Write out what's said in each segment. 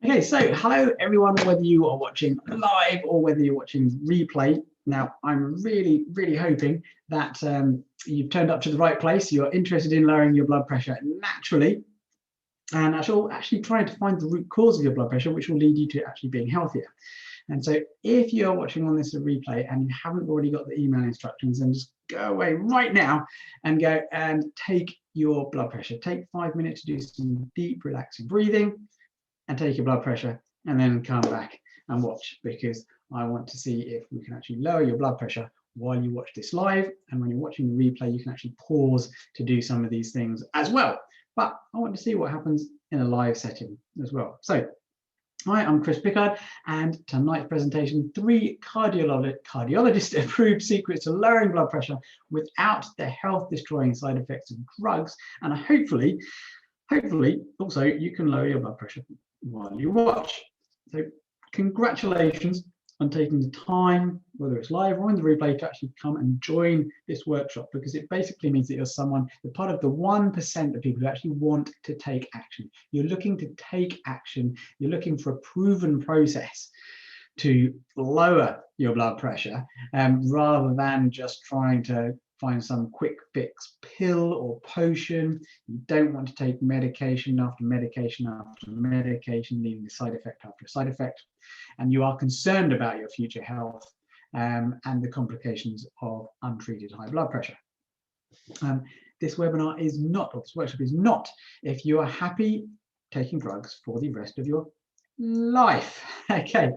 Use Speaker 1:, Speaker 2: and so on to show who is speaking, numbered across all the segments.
Speaker 1: Okay, so hello everyone, whether you are watching live or whether you're watching replay. Now, I'm really hoping that you've turned up to the right place. You're interested in lowering your blood pressure naturally, and actually trying to find the root cause of your blood pressure, which will lead you to actually being healthier. And so if you're watching on this replay and you haven't already got the email instructions, then just go away right now and go and take your blood pressure. Take 5 minutes to do some deep, relaxing breathing and take your blood pressure, and then come back and watch, because I want to see if we can actually lower your blood pressure while you watch this live. And when you're watching the replay, you can actually pause to do some of these things as well. But I want to see what happens in a live setting as well. So hi, I'm Chris Pickard, and tonight's presentation, 3 cardiologist approved secrets to lowering blood pressure without the health destroying side effects of drugs. And hopefully also you can lower your blood pressure while you watch. So congratulations on taking the time, whether it's live or in the replay, to actually come and join this workshop, because it basically means that you're part of the 1% of people who actually want to take action. You're looking to take action. You're looking for a proven process to lower your blood pressure, rather than just trying to find some quick fix pill or potion. You don't want to take medication after medication after medication, leaving a side effect after a side effect. And you are concerned about your future health and the complications of untreated high blood pressure. This webinar is not, or this workshop is not, if you are happy taking drugs for the rest of your life. Okay,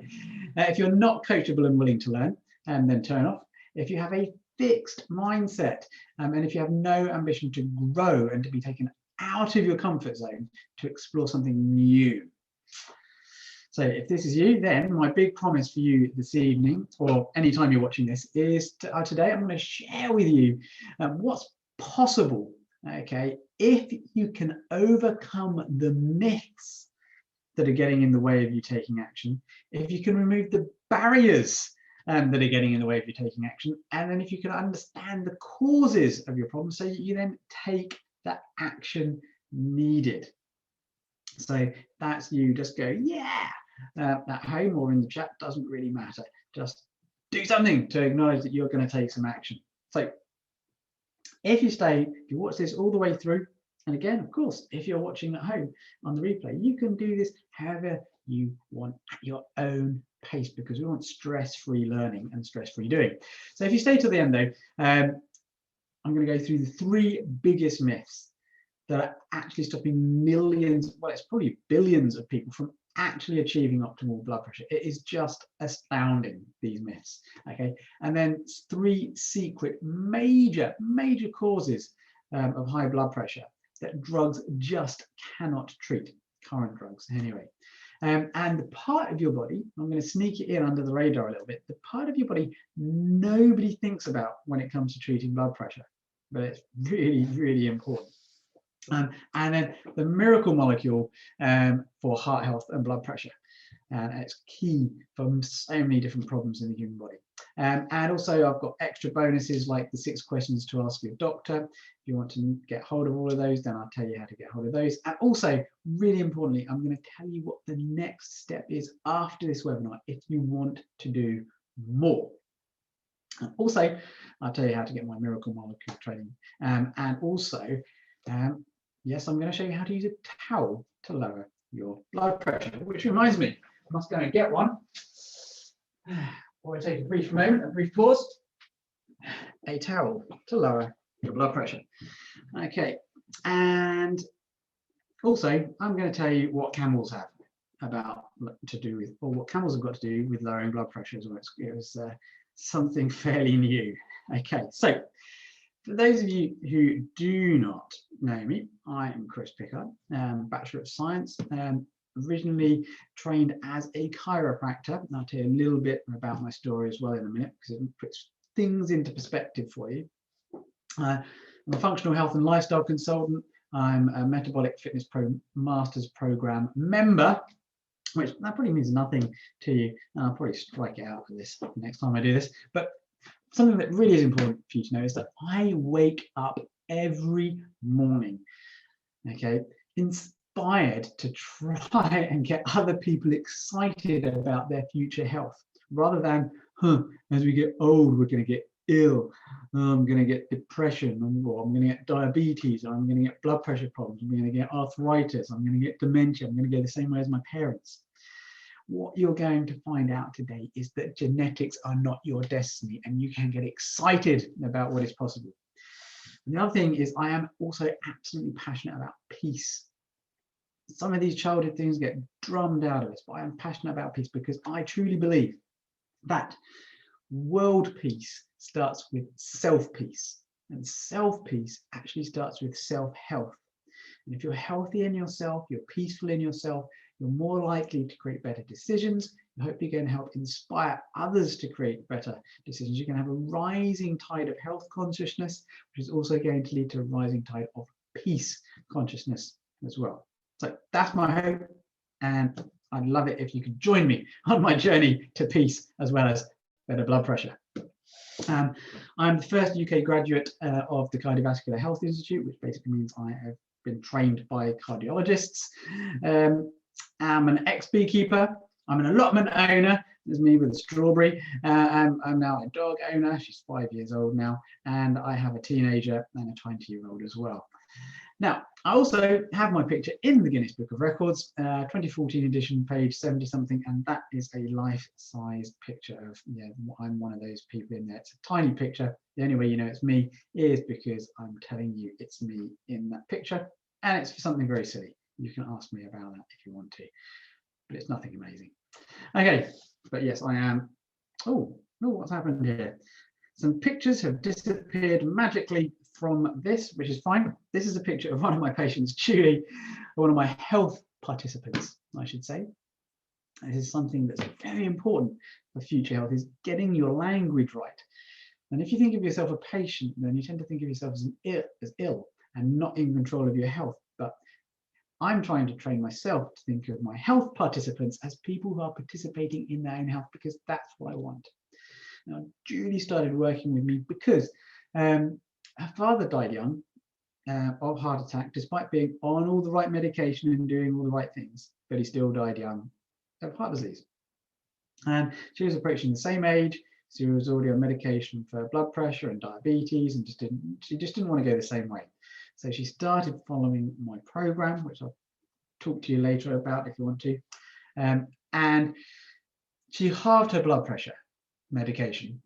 Speaker 1: if you're not coachable and willing to learn, then turn off. If you have a fixed mindset, and if you have no ambition to grow and to be taken out of your comfort zone to explore something new. So if this is you, then my big promise for you this evening, or anytime you're watching this, is today I'm going to share with you what's possible, okay, if you can overcome the myths that are getting in the way of you taking action, if you can remove the barriers that are getting in the way of you taking action, and then if you can understand the causes of your problem, so you then take that action needed. So that's you. Just go, yeah, at home or in the chat, doesn't really matter. Just do something to acknowledge that you're going to take some action. So if you watch this all the way through, and again, of course, if you're watching at home on the replay, you can do this however you want at your own pace, because we want stress-free learning and stress-free doing. So if you stay to the end, though, I'm going to go through the 3 biggest myths that are actually stopping millions, well, it's probably billions of people from actually achieving optimal blood pressure. It is just astounding, these myths. Okay, and then 3 secret major causes of high blood pressure that drugs just cannot treat, current drugs anyway. And the part of your body, I'm going to sneak it in under the radar a little bit, the part of your body nobody thinks about when it comes to treating blood pressure, but it's really important. And then the miracle molecule for heart health and blood pressure. And it's key for so many different problems in the human body. And also I've got extra bonuses like the 6 questions to ask your doctor. If you want to get hold of all of those, then I'll tell you how to get hold of those. And also, really importantly, I'm going to tell you what the next step is after this webinar if you want to do more. And also, I'll tell you how to get my miracle molecule training. And also, yes, I'm going to show you how to use a towel to lower your blood pressure, which reminds me, I must go and get one. Or take a brief moment, a brief pause. A towel to lower your blood pressure. Okay, and also I'm going to tell you what camels have to do with, or what camels have got to do with lowering blood pressure as well. It was something fairly new. Okay, so for those of you who do not know me, I am Chris Pickard, Bachelor of Science, originally trained as a chiropractor. And I'll tell you a little bit about my story as well in a minute, because it puts things into perspective for you. I'm a functional health and lifestyle consultant. I'm a metabolic fitness master's program member, which that probably means nothing to you. And I'll probably strike it out for this next time I do this. But something that really is important for you to know is that I wake up every morning, okay, inspired to try and get other people excited about their future health, rather than, as we get old, we're going to get ill, I'm going to get depression, or I'm going to get diabetes, or I'm going to get blood pressure problems, I'm going to get arthritis, I'm going to get dementia, I'm going to go the same way as my parents. What you're going to find out today is that genetics are not your destiny, and you can get excited about what is possible. And the other thing is, I am also absolutely passionate about peace. Some of these childhood things get drummed out of us, but I am passionate about peace because I truly believe that world peace starts with self-peace, and self-peace actually starts with self-health. And if you're healthy in yourself, you're peaceful in yourself, you're more likely to create better decisions. You're hopefully going to help inspire others to create better decisions. You can have a rising tide of health consciousness, which is also going to lead to a rising tide of peace consciousness as well. So that's my hope, and I'd love it if you could join me on my journey to peace as well as better blood pressure. I'm the first UK graduate of the Cardiovascular Health Institute, which basically means I have been trained by cardiologists. I'm an ex-beekeeper. I'm an allotment owner. There's me with a strawberry. I'm now a dog owner. She's 5 years old now, and I have a teenager and a 20-year-old as well. Now, I also have my picture in the Guinness Book of Records, 2014 edition, page 70 something, and that is a life-size picture of, I'm one of those people in there. It's a tiny picture. The only way you know it's me is because I'm telling you it's me in that picture, and it's for something very silly. You can ask me about that if you want to, but it's nothing amazing. Okay, but yes, I am. Oh, what's happened here? Some pictures have disappeared magically from this, which is fine. This is a picture of one of my patients, Julie, one of my health participants, I should say. This is something that's very important for future health, is getting your language right. And if you think of yourself a patient, then you tend to think of yourself as ill and not in control of your health. But I'm trying to train myself to think of my health participants as people who are participating in their own health, because that's what I want. Now, Julie started working with me because her father died young of heart attack, despite being on all the right medication and doing all the right things, but he still died young of heart disease. And she was approaching the same age. She was already on medication for blood pressure and diabetes, and she just didn't want to go the same way. So she started following my program, which I'll talk to you later about if you want to. And she halved her blood pressure medication,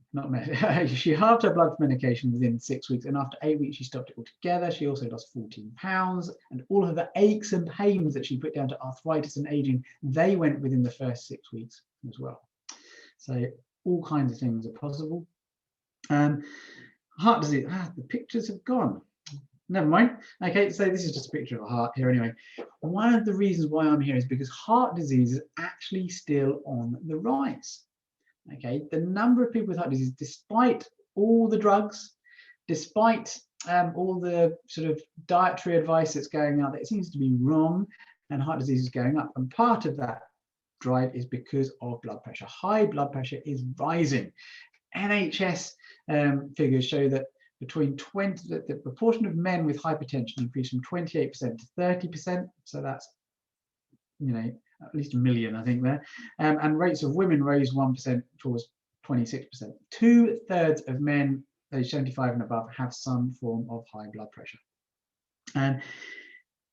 Speaker 1: she halved her blood medication within 6 weeks, and after 8 weeks she stopped it altogether. She also lost 14 pounds, and all of the aches and pains that she put down to arthritis and aging, they went within the first 6 weeks as well. So all kinds of things are possible. Heart disease, the pictures have gone. Never mind. Okay, so this is just a picture of a heart here anyway. One of the reasons why I'm here is because heart disease is actually still on the rise. Okay, the number of people with heart disease, despite all the drugs, despite all the sort of dietary advice that's going out there, it seems to be wrong, and heart disease is going up. And part of that drive is because of blood pressure. High blood pressure is rising. NHS figures show that the proportion of men with hypertension increased from 28% to 30%. So that's, at least 1 million, I think there. And rates of women rose 1% towards 26%. 2/3 of men aged 75 and above have some form of high blood pressure. And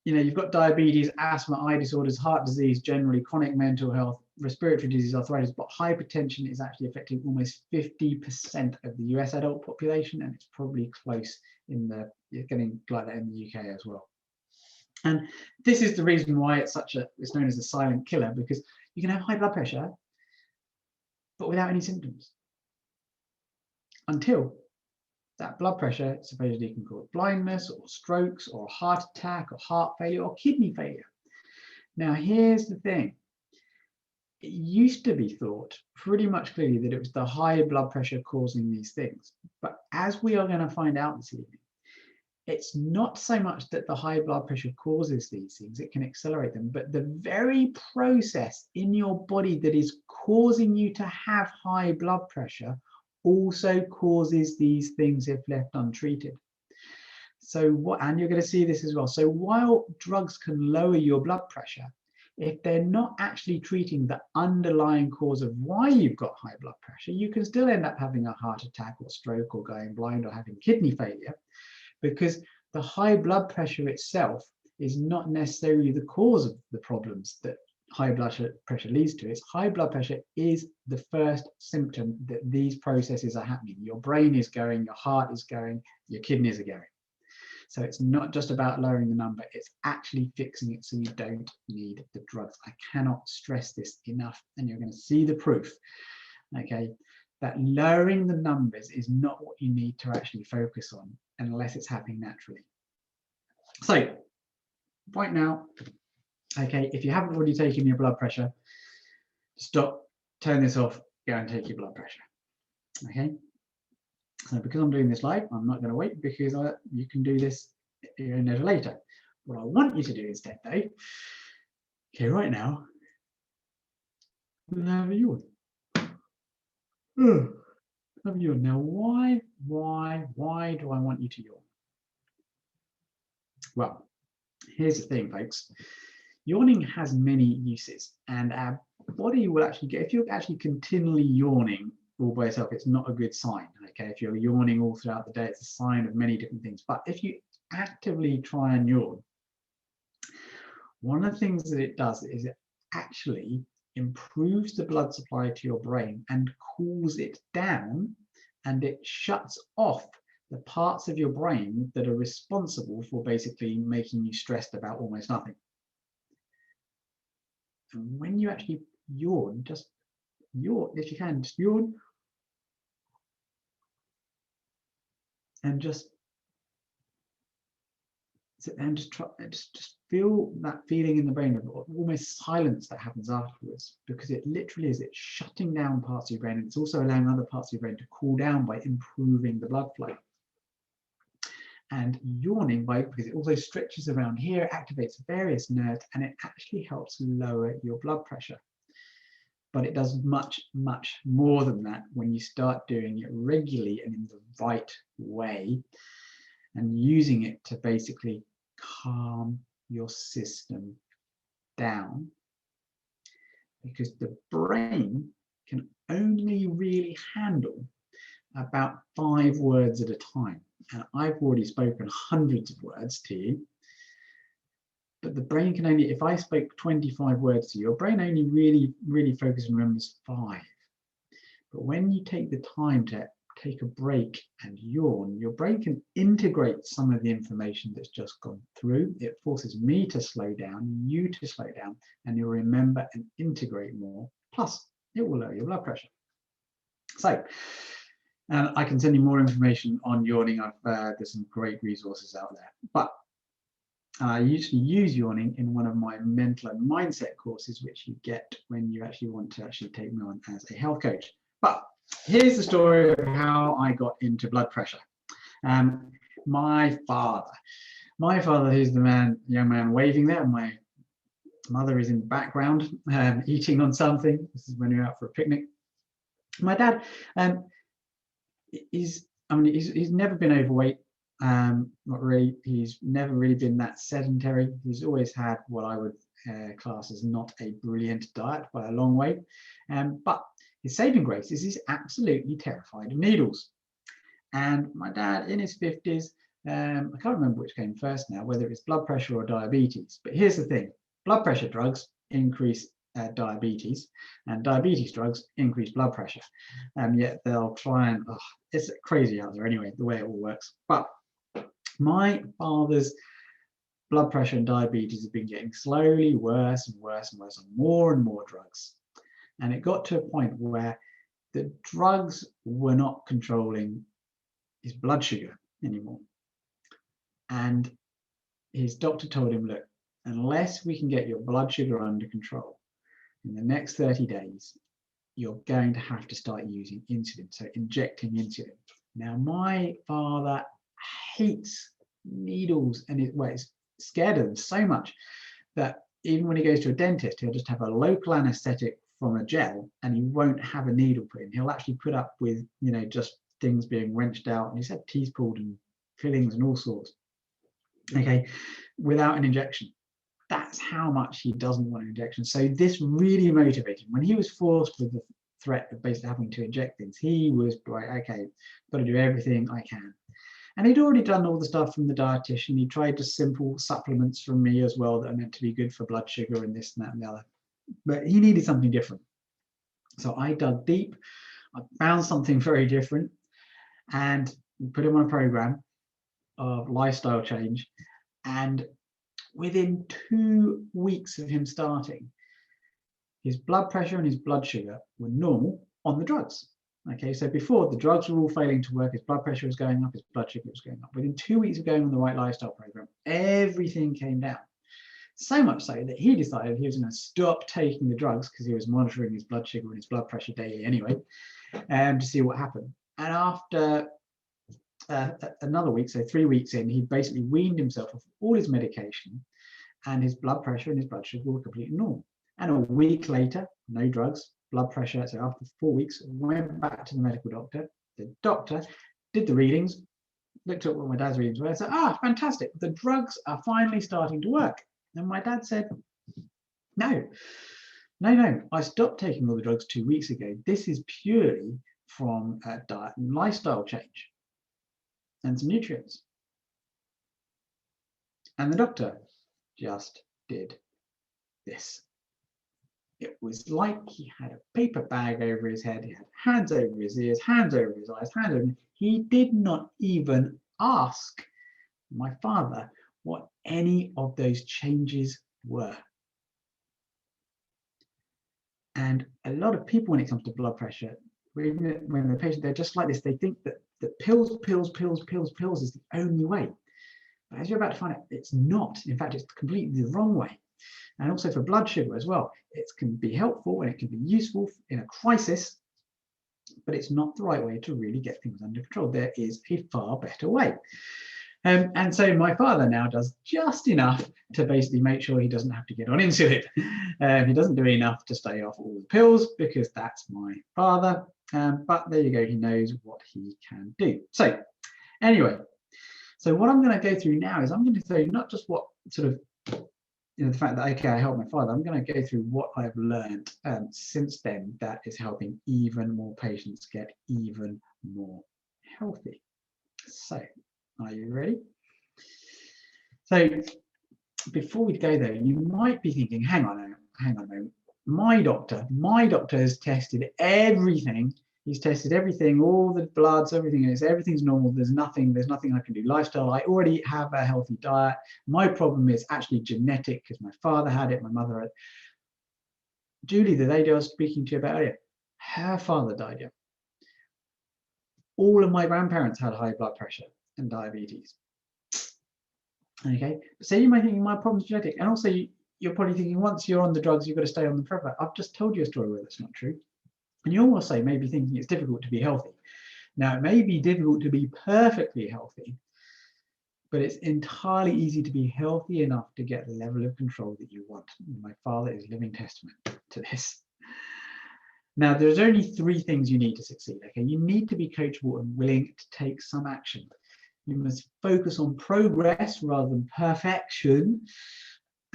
Speaker 1: you've got diabetes, asthma, eye disorders, heart disease, generally chronic mental health, respiratory disease, arthritis, but hypertension is actually affecting almost 50% of the US adult population, and it's probably close it's getting like that in the UK as well. And this is the reason why it's known as a silent killer, because you can have high blood pressure, but without any symptoms, until that blood pressure supposedly can cause blindness or strokes or heart attack or heart failure or kidney failure. Now, here's the thing. It used to be thought pretty much clearly that it was the high blood pressure causing these things. But as we are going to find out this evening, it's not so much that the high blood pressure causes these things, it can accelerate them, but the very process in your body that is causing you to have high blood pressure also causes these things if left untreated. So what, and you're going to see this as well. So while drugs can lower your blood pressure, if they're not actually treating the underlying cause of why you've got high blood pressure, you can still end up having a heart attack or stroke or going blind or having kidney failure, because the high blood pressure itself is not necessarily the cause of the problems that high blood pressure leads to. It's high blood pressure is the first symptom that these processes are happening. Your brain is going, your heart is going, your kidneys are going. So it's not just about lowering the number, it's actually fixing it so you don't need the drugs. I cannot stress this enough, and you're going to see the proof, okay, that lowering the numbers is not what you need to actually focus on unless it's happening naturally. So right now, okay, if you haven't already taken your blood pressure, stop, turn this off, go and take your blood pressure, okay? So because I'm doing this live, I'm not going to wait, because you can do this later. What I want you to do instead, though, okay, right now, have a yawn. Have a yawn. Now, why do I want you to yawn? Well, here's the thing, folks. Yawning has many uses, and our body will actually get, if you're actually continually yawning all by yourself, it's not a good sign. Okay, if you're yawning all throughout the day, it's a sign of many different things. But if you actively try and yawn, one of the things that it does is it actually improves the blood supply to your brain and cools it down, and it shuts off the parts of your brain that are responsible for basically making you stressed about almost nothing. And when you actually yawn, just yawn, if you can, just yawn, and just sit there and just try, just feel that feeling in the brain of almost silence that happens afterwards, because it literally is, it's shutting down parts of your brain, and it's also allowing other parts of your brain to cool down by improving the blood flow. And yawning, because it also stretches around here, activates various nerves, and it actually helps lower your blood pressure. But it does much more than that when you start doing it regularly and in the right way, and using it to basically calm your system down, because the brain can only really handle about 5 words at a time. And I've already spoken hundreds of words to you, but the brain can only, if I spoke 25 words to you, your brain only really focuses and remembers 5. But when you take the time to take a break and yawn, your brain can integrate some of the information that's just gone through. It forces me to slow down, you to slow down, and you'll remember and integrate more. Plus, it will lower your blood pressure. So, and I can send you more information on yawning. There's some great resources out there. But I usually use yawning in one of my mental and mindset courses, which you get when you actually want to actually take me on as a health coach. But here's the story of how I got into blood pressure. My father, who's the young man waving there, and my mother is in the background eating on something. This is when you're out for a picnic. My dad he's never been overweight. Not really. He's never really been that sedentary. He's always had what I would class as not a brilliant diet by a long way. But his saving grace is he's absolutely terrified of needles. And my dad, in his 50s, I can't remember which came first now, whether it's blood pressure or diabetes. But here's the thing: blood pressure drugs increase diabetes, and diabetes drugs increase blood pressure. Yet they'll try and, it's crazy out there anyway, the way it all works. But my father's blood pressure and diabetes have been getting slowly worse and worse and worse, on more and more drugs. And it got to a point where the drugs were not controlling his blood sugar anymore. And his doctor told him, look, unless we can get your blood sugar under control, in the next 30 days, you're going to have to start using insulin, so injecting insulin. Now, my father hates needles, and is scared of them so much that even when he goes to a dentist, he'll just have a local anesthetic from a gel, and he won't have a needle put in. He'll actually put up with, just things being wrenched out, and he's had teeth pulled and fillings and all sorts. okay, without an injection. That's how much he doesn't want an injection. So this really motivated him. When he was forced with the threat of basically having to inject things, he was like, okay, got to do everything I can. And he'd already done all the stuff from the dietitian. He tried just simple supplements from me as well that are meant to be good for blood sugar and this and that and the other. But he needed something different. So I dug deep. I found something very different and put him on a program of lifestyle change. And within 2 weeks of him starting, his blood pressure and his blood sugar were normal on the drugs. Okay, so before the drugs were all failing to work, his blood pressure was going up, his blood sugar was going up. Within 2 weeks of going on the right lifestyle program, everything came down. So much so that he decided he was going to stop taking the drugs because he was monitoring his blood sugar and his blood pressure daily anyway, to see what happened. And after another week, so 3 weeks in, he basically weaned himself off all his medication, and his blood pressure and his blood sugar were completely normal. And a week later, no drugs, blood pressure. So after 4 weeks, went back to the medical doctor. The doctor did the readings, looked at what my dad's readings were, and said, fantastic, the drugs are finally starting to work. And my dad said, no, I stopped taking all the drugs 2 weeks ago. This is purely from a diet and lifestyle change and some nutrients. And the doctor just did this. It was like he had a paper bag over his head. He had hands over his ears, hands over his eyes, hands over. He did not even ask my father what any of those changes were. And a lot of people, when it comes to blood pressure, when the patient, they're just like this. They think that pills is the only way. But as you're about to find out, it's not. In fact, it's completely the wrong way. And also for blood sugar as well, it can be helpful and it can be useful in a crisis, but it's not the right way to really get things under control. There is a far better way. And so my father now does just enough to basically make sure he doesn't have to get on insulin. He doesn't do enough to stay off all the pills because that's my father. But there you go, he knows what he can do. So anyway, so what I'm going to go through now is I'm going to say not just what sort of, the fact that, okay, I helped my father. I'm going to go through what I've learned since then that is helping even more patients get even more healthy. So are you ready? So before we go there, you might be thinking, hang on a moment. My doctor has tested everything. He's tested everything, all the bloods, everything's normal. There's nothing I can do. Lifestyle, I already have a healthy diet. My problem is actually genetic because my father had it, my mother had it. Julie, the lady I was speaking to you about earlier, her father died young. All of my grandparents had high blood pressure and diabetes. Okay, so you might think my problem's genetic, and also you're probably thinking once you're on the drugs, you've got to stay on them forever. I've just told you a story where that's not true. And you also may be thinking it's difficult to be healthy. Now, it may be difficult to be perfectly healthy, but it's entirely easy to be healthy enough to get the level of control that you want. My father is a living testament to this. Now, there's only 3 things you need to succeed. Okay, you need to be coachable and willing to take some action. You must focus on progress rather than perfection.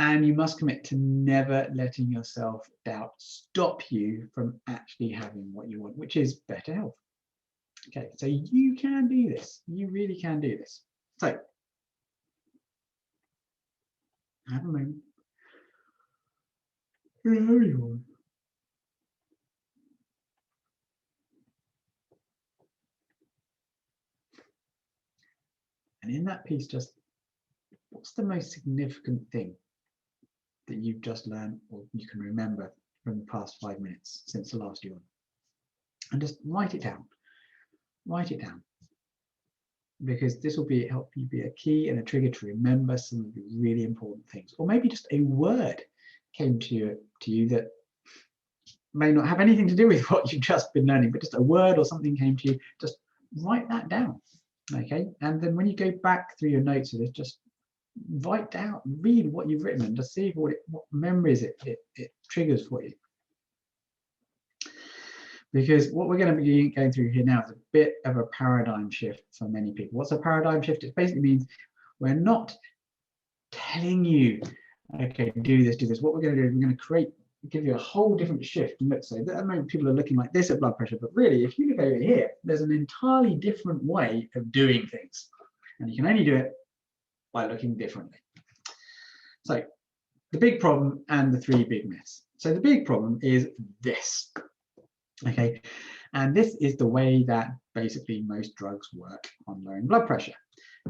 Speaker 1: And you must commit to never letting your self-doubt stop you from actually having what you want, which is better health. Okay, so you can do this. You really can do this. So, have a moment. And in that piece, just what's the most significant thing that you've just learned or you can remember from the past 5 minutes since the last yawn? And just write it down. Write it down. Because this will help you be a key and a trigger to remember some of the really important things. Or maybe just a word came to you that may not have anything to do with what you've just been learning, but just a word or something came to you. Just write that down. Okay, and then when you go back through your notes of this, just write down, read what you've written, and just see what memories it triggers for you. Because what we're going to be going through here now is a bit of a paradigm shift for many people. What's a paradigm shift? It basically means we're not telling you, okay, do this, do this. What we're going to do is we're going to give you a whole different shift. And look, so at the moment people are looking like this at blood pressure, but really, if you look over here, there's an entirely different way of doing things. And you can only do it by looking differently. So the big problem and the three big myths. So the big problem is this, okay? And this is the way that basically most drugs work on lowering blood pressure.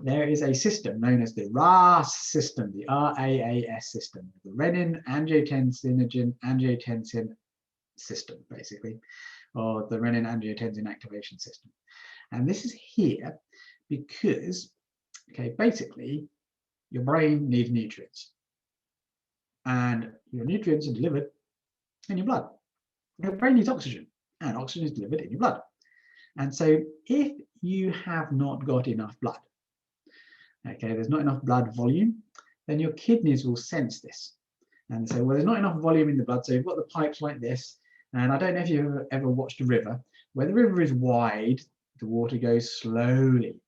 Speaker 1: There is a system known as the RAAS system, the RAAS system, the renin-angiotensin system, basically, or the renin-angiotensin activation system. And this is here because, okay, basically, your brain needs nutrients. And your nutrients are delivered in your blood. Your brain needs oxygen, and oxygen is delivered in your blood. And so if you have not got enough blood, okay, there's not enough blood volume, then your kidneys will sense this. And say, well, there's not enough volume in the blood, so you've got the pipes like this. And I don't know if you've ever watched a river. Where the river is wide, the water goes slowly.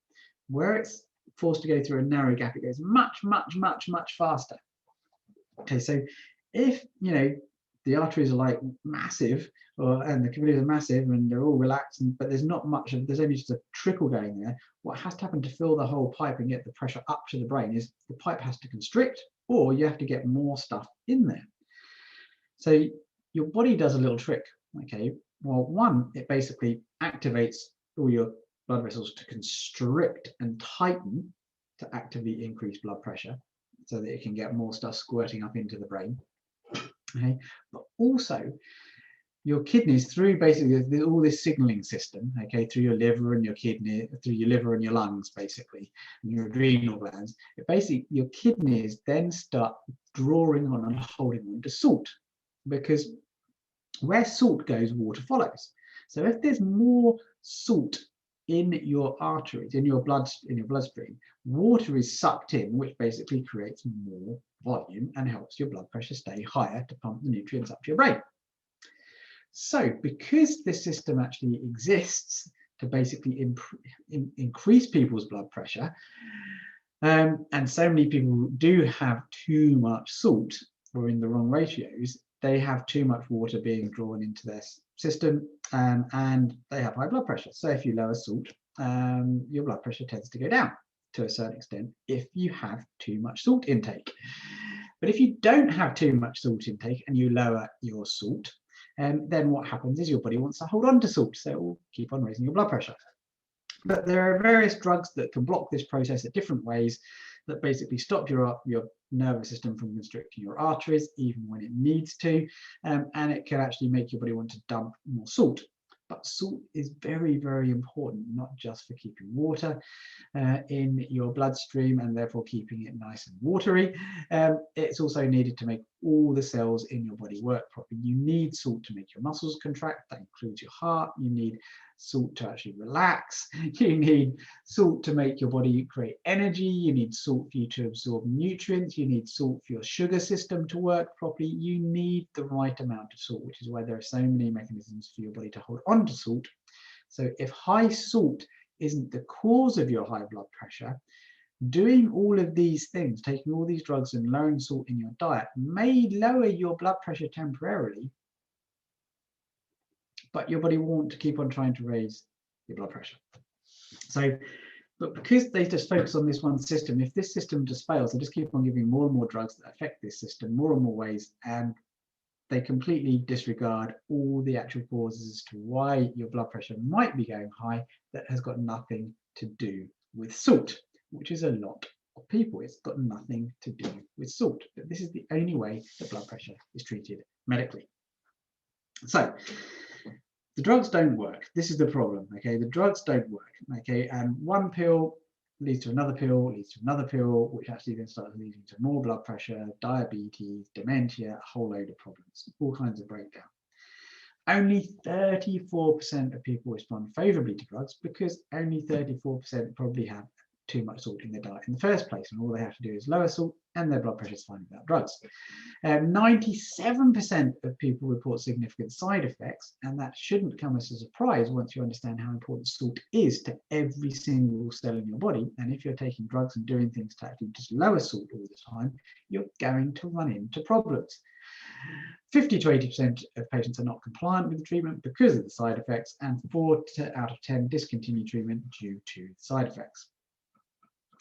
Speaker 1: Where it's forced to go through a narrow gap, it goes much, much, much, much faster. Okay, so if, you know, the arteries are like massive, and the capillaries are massive, and they're all relaxed, but there's not much of, there's only just a trickle going there. What has to happen to fill the whole pipe and get the pressure up to the brain is the pipe has to constrict, or you have to get more stuff in there. So your body does a little trick. Okay, well, one, it basically activates all your blood vessels to constrict and tighten to actively increase blood pressure, so that it can get more stuff squirting up into the brain. Okay, but also your kidneys, through basically all this signaling system, okay, through your liver and your kidney, through your liver and your lungs, basically, and your adrenal glands, it basically, your kidneys then start drawing on and holding on to salt, because where salt goes, water follows. So if there's more salt in your arteries, in your bloodstream, water is sucked in, which basically creates more volume and helps your blood pressure stay higher to pump the nutrients up to your brain. So because this system actually exists to basically increase people's blood pressure, and so many people do have too much salt, or in the wrong ratios, they have too much water being drawn into their system, and they have high blood pressure. So if you lower salt, your blood pressure tends to go down to a certain extent if you have too much salt intake. But if you don't have too much salt intake and you lower your salt, then what happens is your body wants to hold on to salt, so it will keep on raising your blood pressure. But there are various drugs that can block this process in different ways, that basically stop your nervous system from constricting your arteries even when it needs to, and it can actually make your body want to dump more salt. But salt is very, very important, not just for keeping water in your bloodstream and therefore keeping it nice and watery. It's also needed to make all the cells in your body work properly. You need salt to make your muscles contract. That includes your heart. You need salt to actually relax. You need salt to make your body create energy. You need salt for you to absorb nutrients. You need salt for your sugar system to work properly. You need the right amount of salt, which is why there are so many mechanisms for your body to hold on to salt. So if high salt isn't the cause of your high blood pressure, doing all of these things, taking all these drugs and lowering salt in your diet, may lower your blood pressure temporarily, but your body will want to keep on trying to raise your blood pressure. So, but because they just focus on this one system, if this system just fails, they just keep on giving more and more drugs that affect this system more and more ways, and they completely disregard all the actual causes as to why your blood pressure might be going high that has got nothing to do with salt, which is a lot of people. It's got nothing to do with salt, but this is the only way that blood pressure is treated medically. So the drugs don't work. This is the problem, okay? The drugs don't work, okay? And one pill leads to another pill, leads to another pill, which actually then starts leading to more blood pressure, diabetes, dementia, a whole load of problems, all kinds of breakdown. Only 34% of people respond favorably to drugs because only 34% probably have too much salt in their diet in the first place, and all they have to do is lower salt and their blood pressure is fine without drugs. 97% of people report significant side effects, and that shouldn't come as a surprise once you understand how important salt is to every single cell in your body. And if you're taking drugs and doing things to actually just lower salt all the time, you're going to run into problems. 50 to 80% of patients are not compliant with the treatment because of the side effects, and 4 out of 10 discontinue treatment due to the side effects.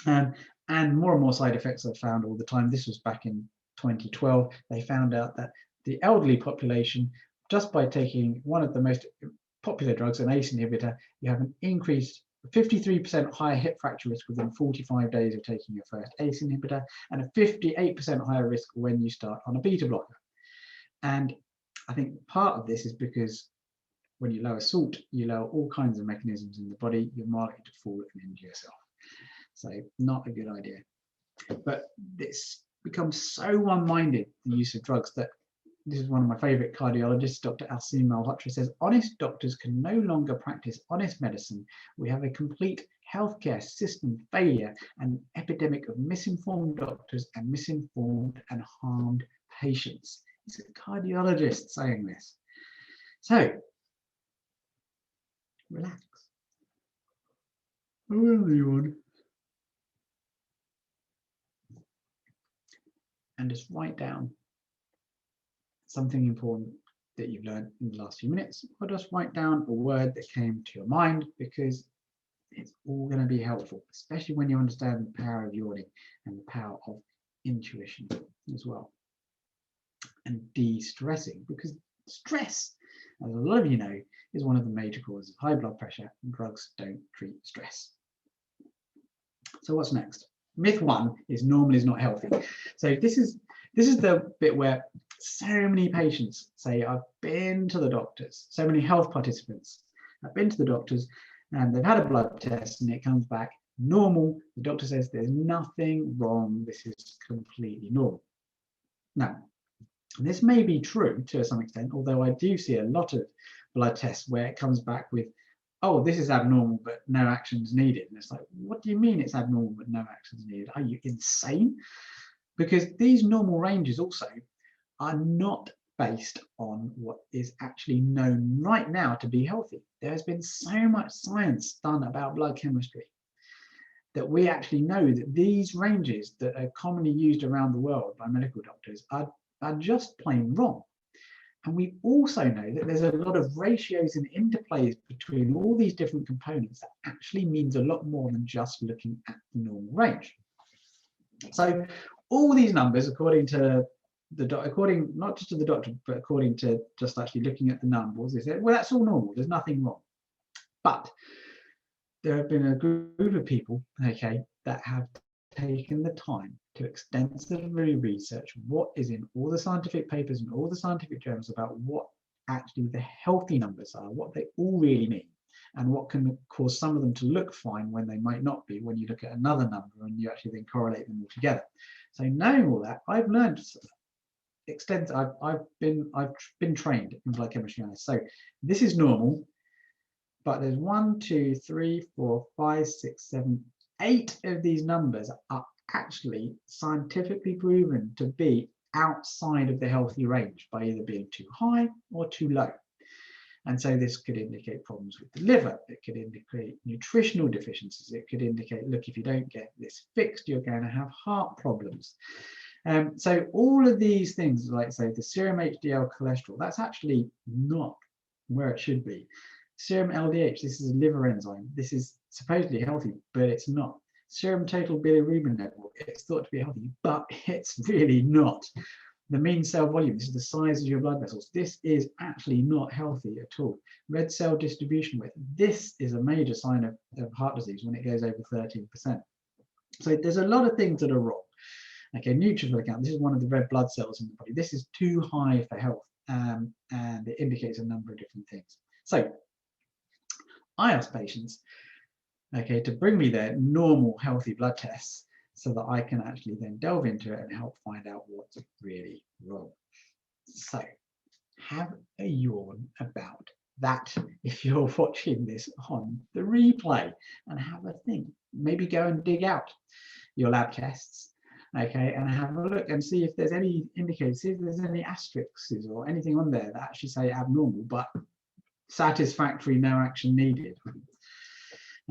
Speaker 1: And more side effects are found all the time. This was back in 2012. They found out that the elderly population, just by taking one of the most popular drugs, an ACE inhibitor, you have an increased 53% higher hip fracture risk within 45 days of taking your first ACE inhibitor, and a 58% higher risk when you start on a beta blocker. And I think part of this is because when you lower salt, you lower all kinds of mechanisms in the body. You're more likely to fall and injure yourself. So not a good idea. But this becomes so one-minded, the use of drugs, that this is one of my favorite cardiologists, Dr. Asim Malhotra, says, honest doctors can no longer practice honest medicine. We have a complete healthcare system failure and an epidemic of misinformed doctors and misinformed and harmed patients. It's a cardiologist saying this. So, relax. Everyone. And just write down something important that you've learned in the last few minutes, or just write down a word that came to your mind, because it's all going to be helpful, especially when you understand the power of yawning and the power of intuition as well. And de-stressing, because stress, as a lot of you know, is one of the major causes of high blood pressure, and drugs don't treat stress. So what's next? Myth 1 is normal is not healthy. So this is the bit where so many patients say, I've been to the doctors, so many health participants have been to the doctors and they've had a blood test and it comes back normal. The doctor says there's nothing wrong, this is completely normal. Now, this may be true to some extent, although I do see a lot of blood tests where it comes back with, oh, this is abnormal, but no actions needed. And it's like, what do you mean it's abnormal, but no actions needed? Are you insane? Because these normal ranges also are not based on what is actually known right now to be healthy. There has been so much science done about blood chemistry that we actually know that these ranges that are commonly used around the world by medical doctors are just plain wrong. And we also know that there's a lot of ratios and interplays between all these different components that actually means a lot more than just looking at the normal range. So all these numbers, according to not just to the doctor, but according to just actually looking at the numbers, they said, well, that's all normal, there's nothing wrong. But there have been a group of people, okay, that have taken the time to extensively research what is in all the scientific papers and all the scientific journals about what actually the healthy numbers are, what they all really mean, and what can cause some of them to look fine when they might not be when you look at another number and you actually then correlate them all together. So knowing all that, I've learned extensive. I've been trained in blood chemistry analysis. So this is normal, but there's 1, 2, 3, 4, 5, 6, 7, 8 of these numbers are actually scientifically proven to be outside of the healthy range by either being too high or too low. And so this could indicate problems with the liver, it could indicate nutritional deficiencies, it could indicate, look, if you don't get this fixed, you're going to have heart problems. So all of these things, like say the serum HDL cholesterol, that's actually not where it should be. Serum LDH, this is a liver enzyme, this is supposedly healthy, but it's not. Serum total bilirubin level, it's thought to be healthy, but it's really not. The mean cell volume, this is the size of your blood vessels, this is actually not healthy at all. Red cell distribution width, this is a major sign of heart disease when it goes over 13%. So there's a lot of things that are wrong. Okay, neutrophil count, this is one of the red blood cells in the body. This is too high for health, and it indicates a number of different things. So I ask patients, okay, to bring me their normal healthy blood tests so that I can actually then delve into it and help find out what's really wrong. So have a yawn about that if you're watching this on the replay, and have a think. Maybe go and dig out your lab tests, okay, and have a look and see if there's any indicators, see if there's any asterisks or anything on there that actually say abnormal, but satisfactory, no action needed.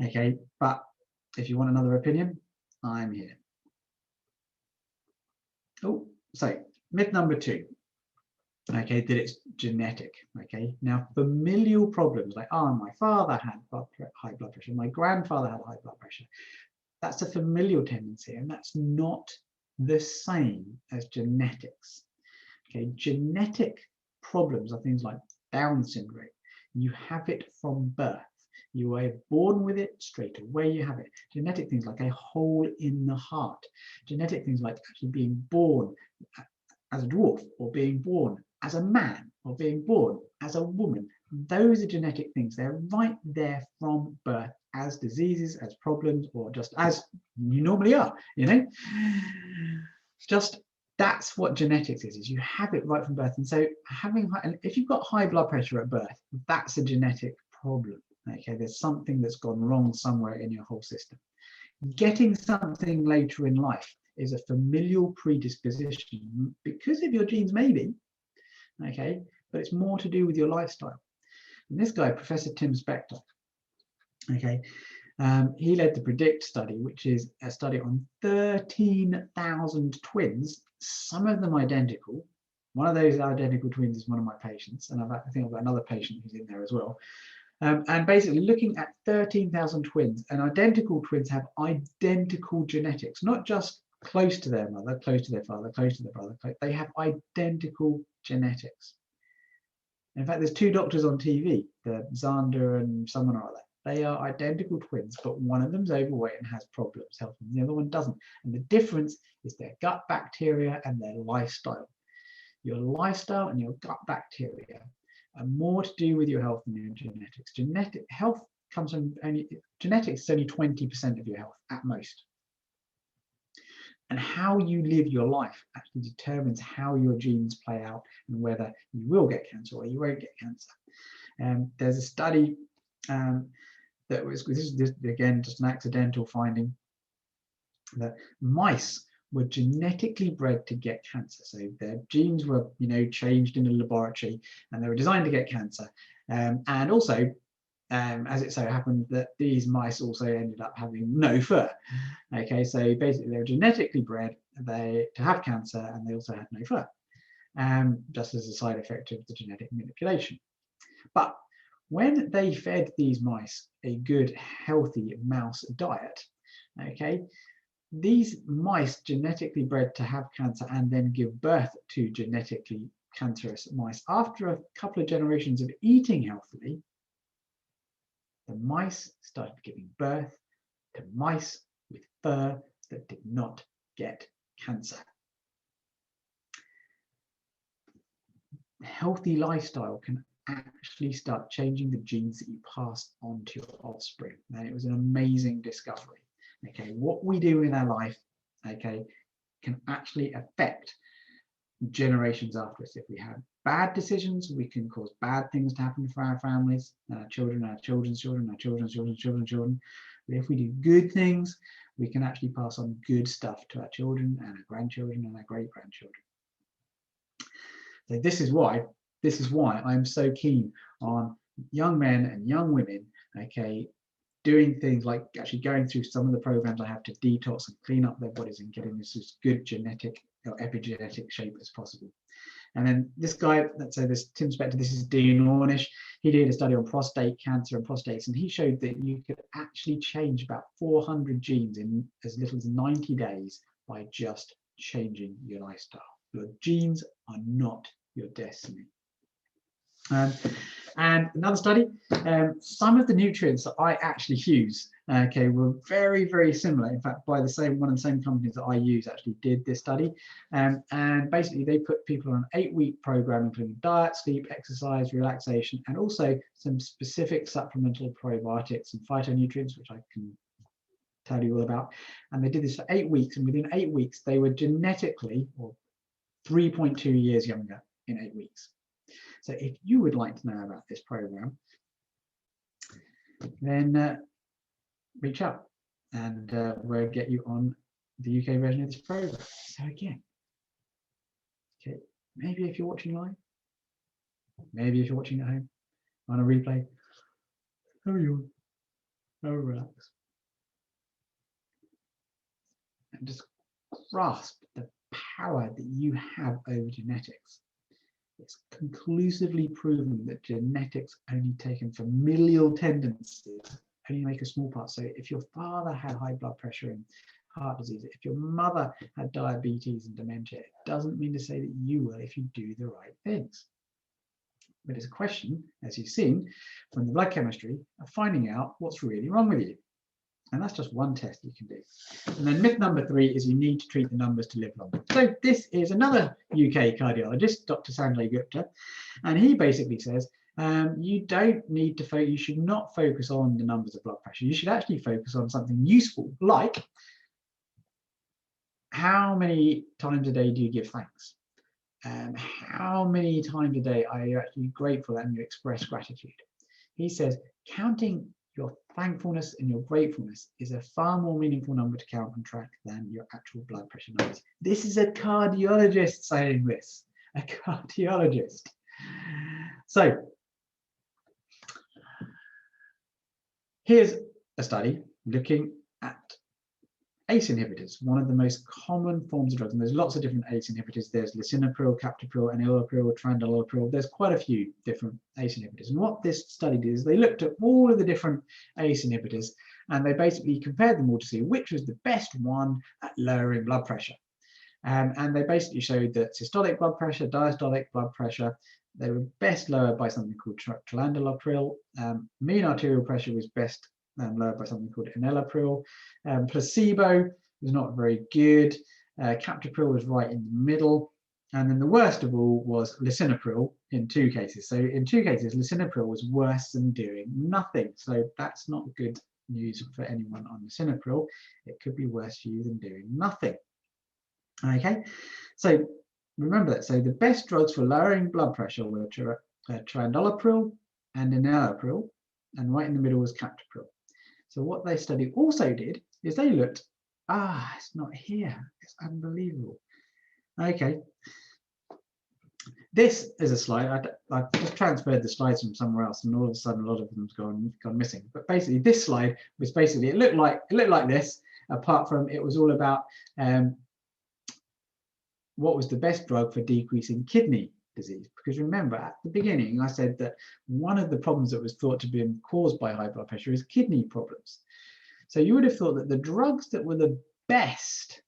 Speaker 1: Okay, but if you want another opinion, I'm here. Oh, so myth number 2. Okay, that it's genetic. Okay, now familial problems like, oh, my father had high blood pressure, my grandfather had high blood pressure. That's a familial tendency, and that's not the same as genetics. Okay, genetic problems are things like Down syndrome. You have it from birth. You are born with it, straight away you have it. Genetic things like a hole in the heart. Genetic things like actually being born as a dwarf, or being born as a man, or being born as a woman. Those are genetic things. They're right there from birth as diseases, as problems, or just as you normally are, you know? Just that's what genetics is you have it right from birth. And so if you've got high blood pressure at birth, that's a genetic problem. Okay, there's something that's gone wrong somewhere in your whole system. Getting something later in life is a familial predisposition because of your genes, maybe, okay, but it's more to do with your lifestyle. And this guy, Professor Tim Spector, okay, he led the PREDICT study, which is a study on 13,000 twins, some of them identical. One of those identical twins is one of my patients, and I think I've got another patient who's in there as well. And basically looking at 13,000 twins, and identical twins have identical genetics, not just close to their mother, close to their father, close to their brother. They have identical genetics. In fact, there's 2 doctors on TV, the Zander and someone or other. They are identical twins, but one of them's overweight and has problems, health, and the other one doesn't. And the difference is their gut bacteria and their lifestyle. Your lifestyle and your gut bacteria are more to do with your health than your genetics. Genetic health comes from genetics is only 20% of your health at most. And how you live your life actually determines how your genes play out and whether you will get cancer or you won't get cancer. There's a study that was, this is again just an accidental finding, that mice were genetically bred to get cancer. So their genes were, changed in a laboratory, and they were designed to get cancer. And also, as it so happened, that these mice also ended up having no fur. Okay, so basically they were genetically bred to have cancer, and they also had no fur, just as a side effect of the genetic manipulation. But when they fed these mice a good, healthy mouse diet, okay, these mice genetically bred to have cancer and then give birth to genetically cancerous mice, after a couple of generations of eating healthily, the mice started giving birth to mice with fur that did not get cancer. Healthy lifestyle can actually start changing the genes that you pass on to your offspring. And it was an amazing discovery. Okay, what we do in our life, okay, can actually affect generations after us. If we have bad decisions, we can cause bad things to happen for our families, our children, our children's children, our children's children's children's children. But if we do good things, we can actually pass on good stuff to our children and our grandchildren and our great-grandchildren. So this is why I'm so keen on young men and young women, okay, doing things like actually going through some of the programs I have to detox and clean up their bodies and getting this as good genetic or epigenetic shape as possible. And then this guy, let's say this Tim Spector, this is Dean Ornish, he did a study on prostate cancer and prostates, and he showed that you could actually change about 400 genes in as little as 90 days by just changing your lifestyle. Your genes are not your destiny. And another study, some of the nutrients that I actually use, okay, were very, very similar. In fact, by one of the same companies that I use actually did this study. And basically they put people on an 8-week program, including diet, sleep, exercise, relaxation, and also some specific supplemental probiotics and phytonutrients, which I can tell you all about. And they did this for 8 weeks, and within 8 weeks, they were genetically, or 3.2 years younger in 8 weeks. So if you would like to know about this program, then reach out and we'll get you on the UK version of this program. So again, okay, maybe if you're watching live, maybe if you're watching at home on a replay, how are you? Oh, relax. And just grasp the power that you have over genetics. It's conclusively proven that genetics only taken familial tendencies only make a small part. So if your father had high blood pressure and heart disease, if your mother had diabetes and dementia, it doesn't mean to say that you will if you do the right things. But it's a question, as you've seen from the blood chemistry, of finding out what's really wrong with you. And that's just one test you can do. And then myth number 3 is you need to treat the numbers to live longer. So this is another UK cardiologist, Dr. Sanjay Gupta, and he basically says you don't need to you should not focus on the numbers of blood pressure. You should actually focus on something useful, like how many times a day do you give thanks? How many times a day are you actually grateful and you express gratitude? He says counting your thankfulness and your gratefulness is a far more meaningful number to count and track than your actual blood pressure numbers. This is a cardiologist saying this, a cardiologist. So here's a study looking at ACE inhibitors, one of the most common forms of drugs, and there's lots of different ACE inhibitors. There's lisinopril, captopril, enalapril, trandelapril. There's quite a few different ACE inhibitors. And what this study did is they looked at all of the different ACE inhibitors, and they basically compared them all to see which was the best one at lowering blood pressure. And they basically showed that systolic blood pressure, diastolic blood pressure, they were best lowered by something called trandelapril. Mean arterial pressure was best lowered by something called enalapril. Placebo was not very good. Captopril was right in the middle. And then the worst of all was lisinopril in 2 cases. So in 2 cases, lisinopril was worse than doing nothing. So that's not good news for anyone on lisinopril. It could be worse for you than doing nothing. Okay, so remember that. So the best drugs for lowering blood pressure were trandelapril and enalapril, and right in the middle was captopril. So what they study also did is they looked, it's not here. It's unbelievable. Okay. This is a slide. I just transferred the slides from somewhere else, and all of a sudden a lot of them's gone missing. But basically, this slide was basically it looked like this. Apart from it was all about what was the best drug for decreasing kidney disease. Because remember, at the beginning, I said that one of the problems that was thought to be caused by high blood pressure is kidney problems. So you would have thought that the drugs that were the best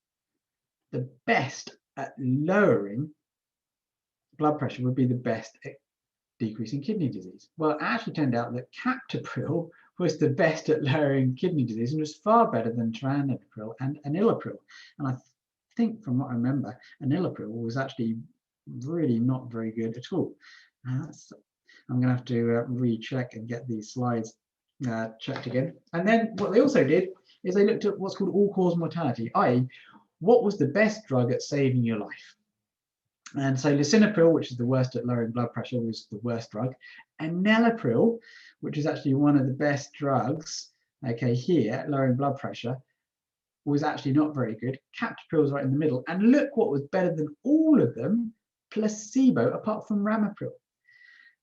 Speaker 1: at lowering blood pressure would be the best at decreasing kidney disease. Well, it actually turned out that captopril was the best at lowering kidney disease and was far better than trandelapril and enalapril. And I think from what I remember, enalapril was actually really not very good at all. I'm going to have to recheck and get these slides checked again. And then what they also did is they looked at what's called all-cause mortality, i.e. what was the best drug at saving your life. And so lisinopril, which is the worst at lowering blood pressure, was the worst drug. And enalapril, which is actually one of the best drugs, okay, here at lowering blood pressure, was actually not very good. Captopril was right in the middle. And look what was better than all of them, placebo, apart from ramipril.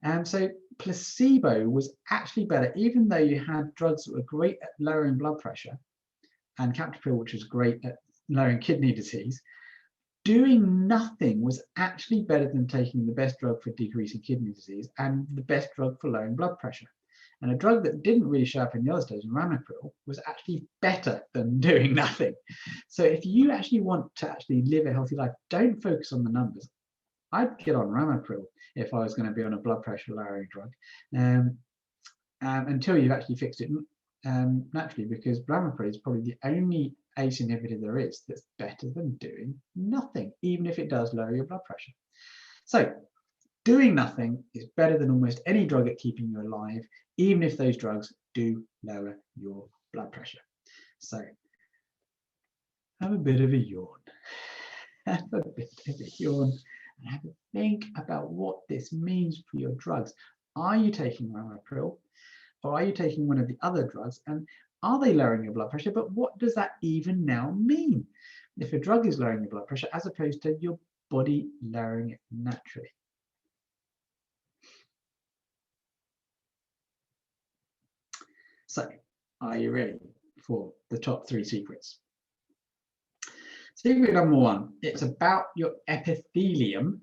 Speaker 1: And so placebo was actually better, even though you had drugs that were great at lowering blood pressure, and captopril, which was great at lowering kidney disease. Doing nothing was actually better than taking the best drug for decreasing kidney disease and the best drug for lowering blood pressure. And a drug that didn't really show up in the other studies, ramipril, was actually better than doing nothing. So if you actually want to actually live a healthy life, don't focus on the numbers. I'd get on ramipril if I was going to be on a blood pressure lowering drug until you've actually fixed it naturally, because ramipril is probably the only ACE inhibitor there is that's better than doing nothing, even if it does lower your blood pressure. So doing nothing is better than almost any drug at keeping you alive, even if those drugs do lower your blood pressure. So have a bit of a yawn. Have a bit of a yawn and have a think about what this means for your drugs. Are you taking ramipril, or are you taking one of the other drugs? And are they lowering your blood pressure? But what does that even now mean? if a drug is lowering your blood pressure as opposed to your body lowering it naturally. So, are you ready for the top 3 secrets? Secret number 1, it's about your epithelium.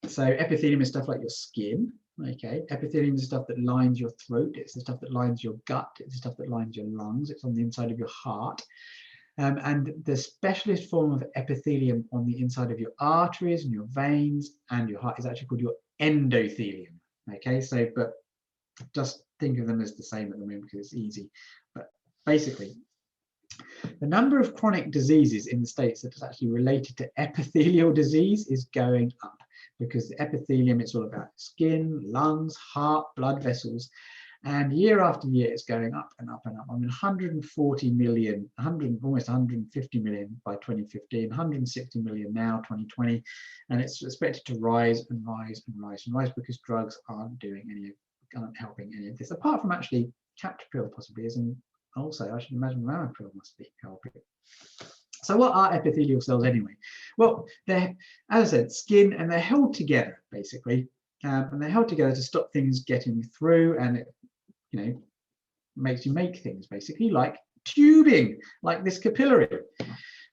Speaker 1: So epithelium is stuff like your skin. Okay, epithelium is the stuff that lines your throat. It's the stuff that lines your gut. It's the stuff that lines your lungs. It's on the inside of your heart. And the specialist form of epithelium on the inside of your arteries and your veins and your heart is actually called your endothelium. Okay, so but just think of them as the same at the moment because it's easy. But basically, the number of chronic diseases in the States that is actually related to epithelial disease is going up because the epithelium, it's all about skin, lungs, heart, blood vessels. And year after year, it's going up and up and up. I mean, 140 million, almost 150 million by 2015, 160 million now, 2020. And it's expected to rise and rise and rise and rise because drugs aren't helping any of this, apart from actually captopril possibly is, and also I should imagine ramipril must be helping. So what are epithelial cells anyway? Well, they're, as I said, skin, and they're held together basically, and they're held together to stop things getting through, and it, makes you make things basically like tubing, like this capillary.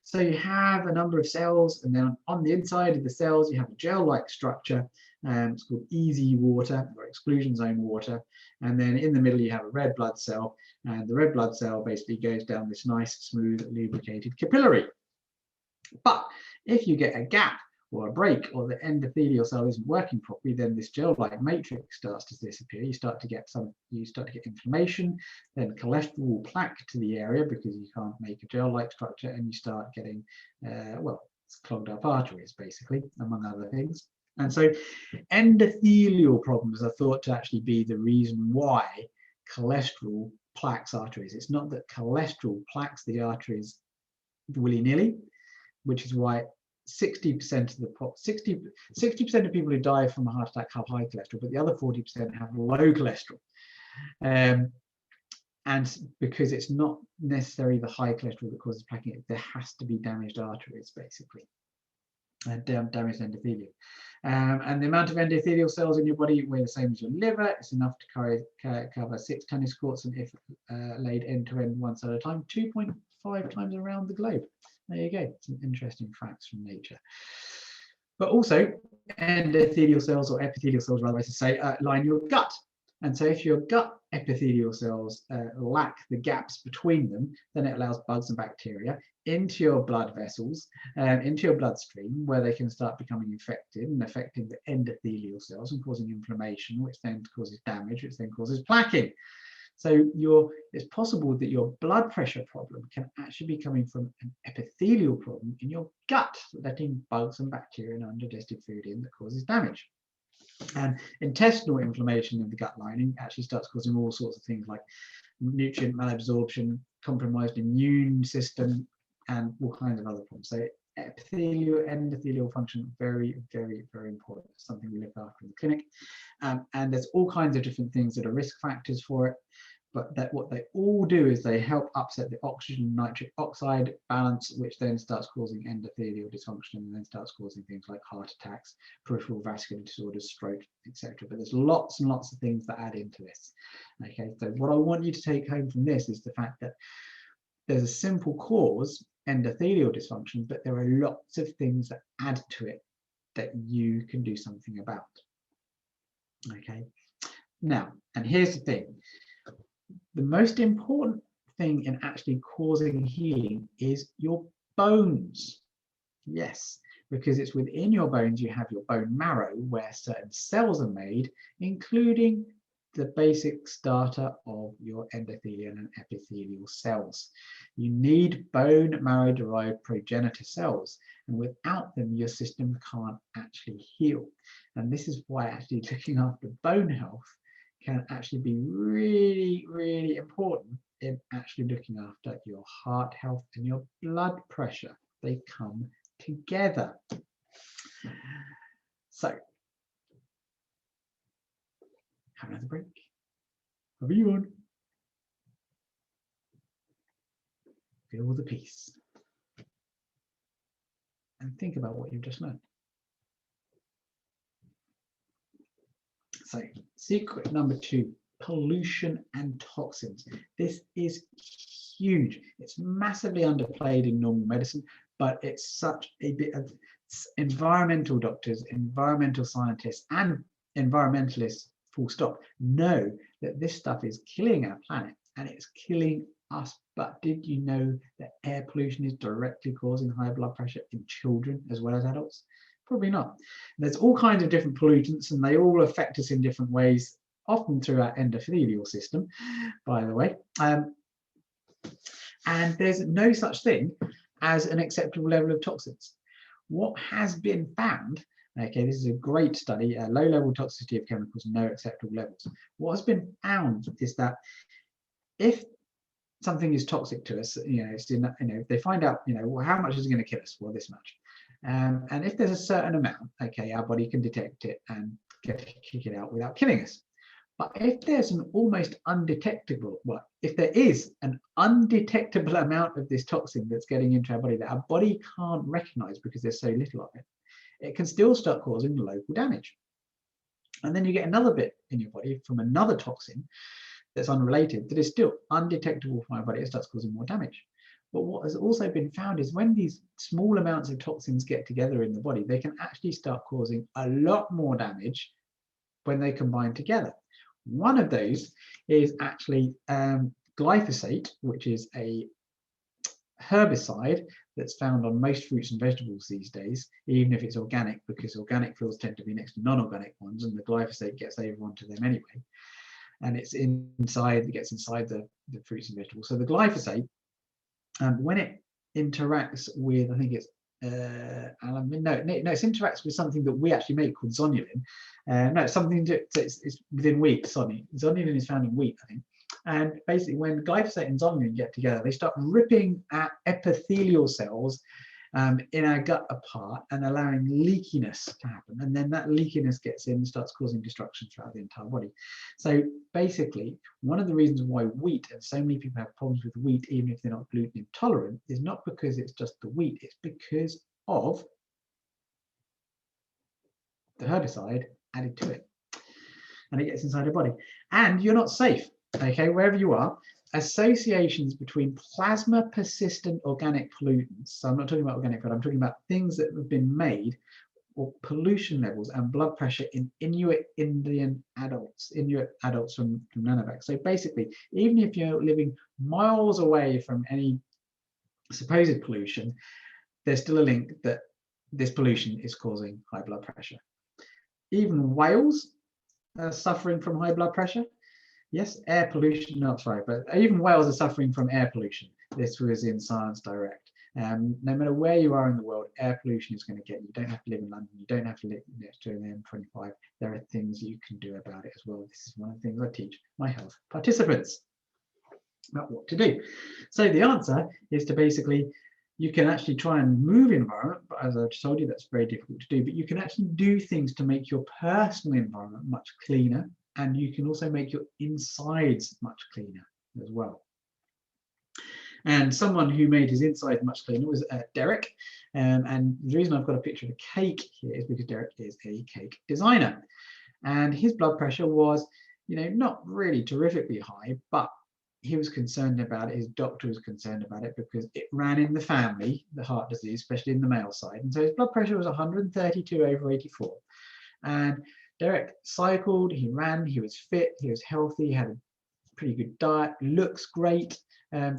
Speaker 1: So you have a number of cells, and then on the inside of the cells you have a gel-like structure. It's called easy water or exclusion zone water, and then in the middle you have a red blood cell, and the red blood cell basically goes down this nice, smooth, lubricated capillary. But if you get a gap or a break, or the endothelial cell isn't working properly, then this gel-like matrix starts to disappear. You start to get inflammation, then cholesterol plaque to the area because you can't make a gel-like structure, and you start getting it's clogged up arteries basically, among other things. And so endothelial problems are thought to actually be the reason why cholesterol plaques arteries. It's not that cholesterol plaques the arteries willy-nilly, which is why 60% of people who die from a heart attack have high cholesterol, but the other 40% have low cholesterol. And because it's not necessarily the high cholesterol that causes plaquing, there has to be damaged arteries basically, and damaged endothelium. And the amount of endothelial cells in your body weigh the same as your liver. It's enough to cover 6 tennis courts, and if laid end to end one side at a time, 2.5 times around the globe. There you go, some interesting facts from nature. But also, endothelial cells, or epithelial cells rather, I should say, line your gut. And so if your gut epithelial cells lack the gaps between them, then it allows bugs and bacteria into your blood vessels, into your bloodstream, where they can start becoming infected and affecting the endothelial cells and causing inflammation, which then causes damage, which then causes plaquing. So it's possible that your blood pressure problem can actually be coming from an epithelial problem in your gut, letting bugs and bacteria and undigested food in that causes damage. And intestinal inflammation of the gut lining actually starts causing all sorts of things like nutrient malabsorption, compromised immune system, and all kinds of other problems. So epithelial, endothelial function, very, very, very important. It's something we look after in the clinic. And there's all kinds of different things that are risk factors for it. But what they all do is they help upset the oxygen nitric oxide balance, which then starts causing endothelial dysfunction, and then starts causing things like heart attacks, peripheral vascular disorders, stroke, etc. But there's lots and lots of things that add into this. Okay, so what I want you to take home from this is the fact that there's a simple cause, endothelial dysfunction, but there are lots of things that add to it that you can do something about. Okay, now, and here's the thing. The most important thing in actually causing healing is your bones. Yes, because it's within your bones you have your bone marrow, where certain cells are made, including the basic starter of your endothelial and epithelial cells. You need bone marrow derived progenitor cells, and without them your system can't actually heal. And this is why actually looking after bone health can actually be really, really important in actually looking after your heart health and your blood pressure. They come together. So, have another break. Have you on? Feel the peace. and think about what you've just learned. So, secret number 2, pollution and toxins. This is huge. It's massively underplayed in normal medicine, but it's such a bit of environmental doctors, environmental scientists, and environmentalists, full stop, know that this stuff is killing our planet and it's killing us. But did you know that air pollution is directly causing high blood pressure in children as well as adults? Probably not. There's all kinds of different pollutants, and they all affect us in different ways, often through our endothelial system, by the way. And there's no such thing as an acceptable level of toxins. What has been found, okay, this is a great study, low-level toxicity of chemicals, no acceptable levels. What has been found is that if something is toxic to us, it's in, if they find out, well, how much is it going to kill us? Well, this much. And if there's a certain amount, okay, our body can detect it and kick it out without killing us. But if there's an almost undetectable, well, if there is an undetectable amount of this toxin that's getting into our body that our body can't recognize because there's so little of it, it can still start causing local damage. And then you get another bit in your body from another toxin that's unrelated that is still undetectable from our body, it starts causing more damage. But what has also been found is when these small amounts of toxins get together in the body, they can actually start causing a lot more damage when they combine together. One of those is actually glyphosate, which is a herbicide that's found on most fruits and vegetables these days, even if it's organic, because organic fields tend to be next to non-organic ones, and the glyphosate gets over onto them anyway. And it's inside, it gets inside the fruits and vegetables. So the glyphosate, when it interacts with, I think it's it interacts with something that we actually make called zonulin. No, it's something it's within wheat. Zonulin is found in wheat, I think. And basically, when glyphosate and zonulin get together, they start ripping our epithelial cells in our gut apart and allowing leakiness to happen. And then that leakiness gets in and starts causing destruction throughout the entire body. So basically, one of the reasons why wheat, and so many people have problems with wheat, even if they're not gluten intolerant, is not because it's just the wheat, it's because of the herbicide added to it. And it gets inside the body. And you're not safe, okay, wherever you are. Associations between plasma persistent organic pollutants, so I'm not talking about organic food, I'm talking about things that have been made, or pollution levels and blood pressure in Inuit adults from Nunavut. So basically, even if you're living miles away from any supposed pollution, there's still a link that this pollution is causing high blood pressure. Even whales are suffering from high blood pressure. Yes, air pollution, no, sorry, but even whales are suffering from air pollution. This was in Science Direct. No matter where you are in the world, air pollution is going to get you. You don't have to live in London. You don't have to live next to an M25. There are things you can do about it as well. This is one of the things I teach my health participants about what to do. So the answer is to basically, you can actually try and move environment, but as I've told you, that's very difficult to do. But you can actually do things to make your personal environment much cleaner. And you can also make your insides much cleaner as well. And someone who made his inside much cleaner was Derek. And the reason I've got a picture of a cake here is because Derek is a cake designer. And his blood pressure was, not really terrifically high, but he was concerned about it. His doctor was concerned about it because it ran in the family, the heart disease, especially in the male side. And so his blood pressure was 132/84. And Derek cycled, he ran, he was fit, he was healthy, he had a pretty good diet, looks great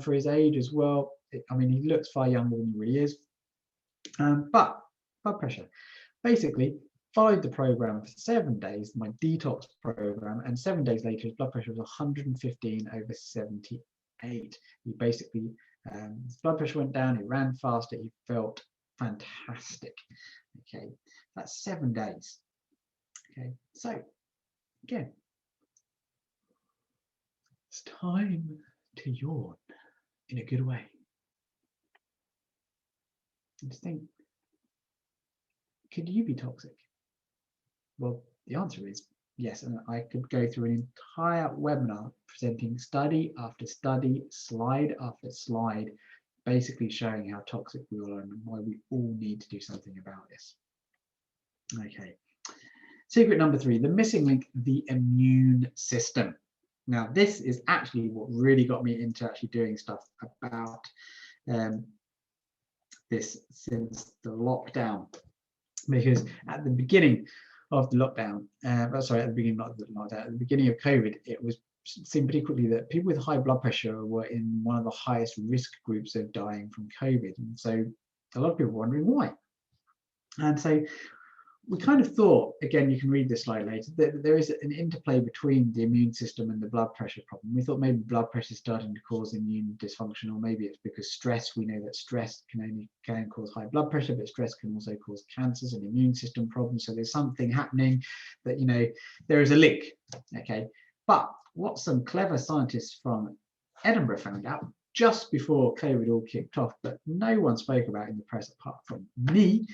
Speaker 1: for his age as well. He looks far younger than he really is. But blood pressure. Basically, followed the program for 7 days, my detox program, and 7 days later, his blood pressure was 115/78. He basically, his blood pressure went down, he ran faster, he felt fantastic. Okay, that's 7 days. Okay, so again, it's time to yawn in a good way. Just think, could you be toxic? Well, the answer is yes, and I could go through an entire webinar presenting study after study, slide after slide, basically showing how toxic we all are and why we all need to do something about this. Okay. Secret number 3, the missing link, the immune system. Now, this is actually what really got me into actually doing stuff about this since the lockdown. Because at the beginning of the lockdown, at the beginning of COVID, it was seen pretty quickly that people with high blood pressure were in one of the highest risk groups of dying from COVID. And so a lot of people were wondering why. And so we kind of thought, again, you can read this slide later, that there is an interplay between the immune system and the blood pressure problem. We thought maybe blood pressure is starting to cause immune dysfunction, or maybe it's because stress. We know that stress can cause high blood pressure, but stress can also cause cancers and immune system problems. So there's something happening that, there is a link, okay? But what some clever scientists from Edinburgh found out just before COVID all kicked off, but no one spoke about in the press apart from me,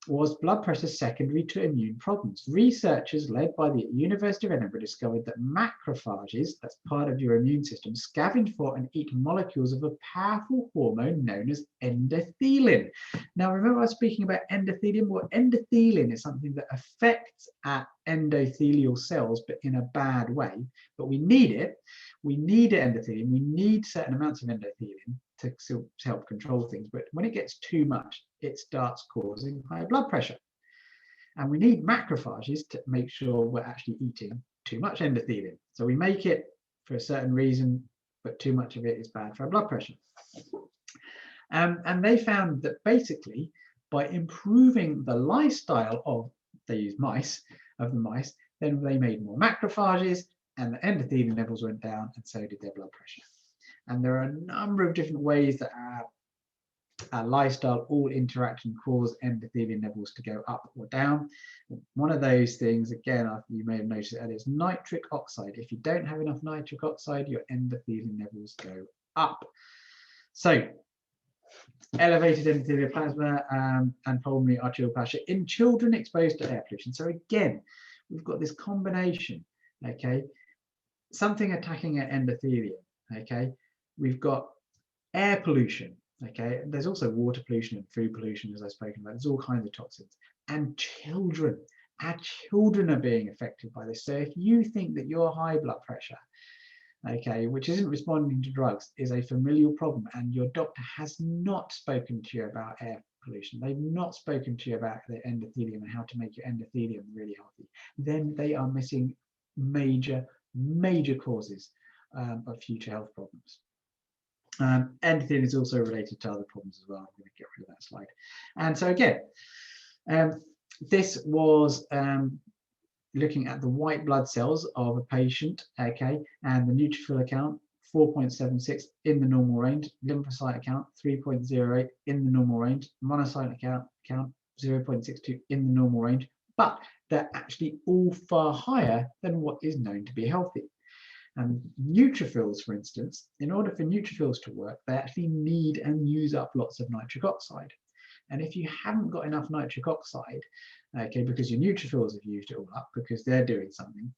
Speaker 1: was blood pressure secondary to immune problems. Researchers led by the University of Edinburgh discovered that macrophages, that's part of your immune system, scavenge for and eat molecules of a powerful hormone known as endothelin. Now, remember I was speaking about endothelium? Well, endothelin is something that affects our endothelial cells, but in a bad way. But we need it. We need endothelium. We need certain amounts of endothelin to help control things. But when it gets too much, it starts causing high blood pressure. And we need macrophages to make sure we're actually eating too much endothelin. So we make it for a certain reason, but too much of it is bad for our blood pressure. And they found that basically by improving the lifestyle of, they use mice, then they made more macrophages and the endothelin levels went down, and so did their blood pressure. And there are a number of different ways that our lifestyle all interact and cause endothelin levels to go up or down. One of those things, again, you may have noticed it, is nitric oxide. If you don't have enough nitric oxide, your endothelin levels go up. So elevated endothelial plasma and pulmonary arterial pressure in children exposed to air pollution. So again, we've got this combination, okay? Something attacking our endothelium, okay? We've got air pollution, okay? There's also water pollution and food pollution, as I've spoken about. There's all kinds of toxins. And children, our children are being affected by this. So if you think that your high blood pressure, okay, which isn't responding to drugs, is a familial problem, and your doctor has not spoken to you about air pollution, they've not spoken to you about the endothelium and how to make your endothelium really healthy, then they are missing major causes of future health problems. Endothelium is also related to other problems as well. I'm going to get rid of that slide. And so again, this was looking at the white blood cells of a patient, okay, and the neutrophil account 4.76 in the normal range, lymphocyte count 3.08 in the normal range, monocyte count 0.62 in the normal range, but they're actually all far higher than what is known to be healthy. And neutrophils, for instance, in order for neutrophils to work, they actually need and use up lots of nitric oxide. And if you haven't got enough nitric oxide, okay, because your neutrophils have used it all up because they're doing something,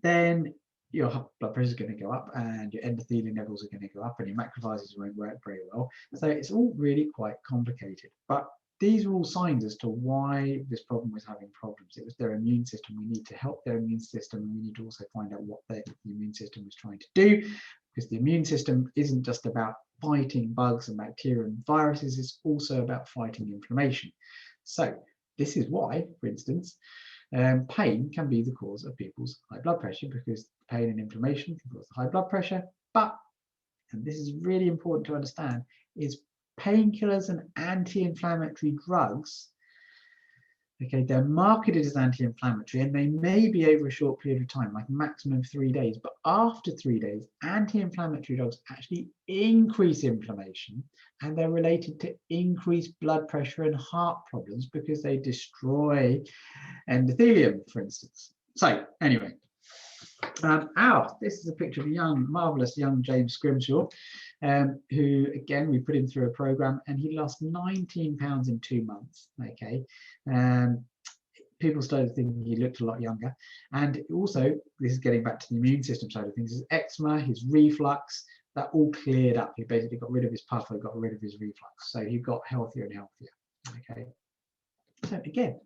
Speaker 1: then your blood pressure is going to go up and your endothelium levels are going to go up and your macrophages won't work very well. So it's all really quite complicated. But these are all signs as to why this problem was having problems. It was their immune system. We need to help their immune system, and we need to also find out what the immune system was trying to do, because the immune system isn't just about fighting bugs and bacteria and viruses, it's also about fighting inflammation. So this is why, for instance, pain can be the cause of people's high blood pressure, because pain and inflammation can cause high blood pressure. But, and this is really important to understand, is painkillers and anti-inflammatory drugs, okay, they're marketed as anti-inflammatory and they may be over a short period of time, like maximum 3 days, but after 3 days, anti-inflammatory drugs actually increase inflammation, and they're related to increased blood pressure and heart problems because they destroy endothelium, for instance. So anyway, this is a picture of a marvelous young James Scrimshaw, who, again, we put him through a program and he lost 19 pounds in 2 months, okay. People started thinking he looked a lot younger, and also, this is getting back to the immune system side of things, his eczema, his reflux, that all cleared up. He basically got rid of his pathway, got rid of his reflux. So he got healthier and healthier. Okay. So again,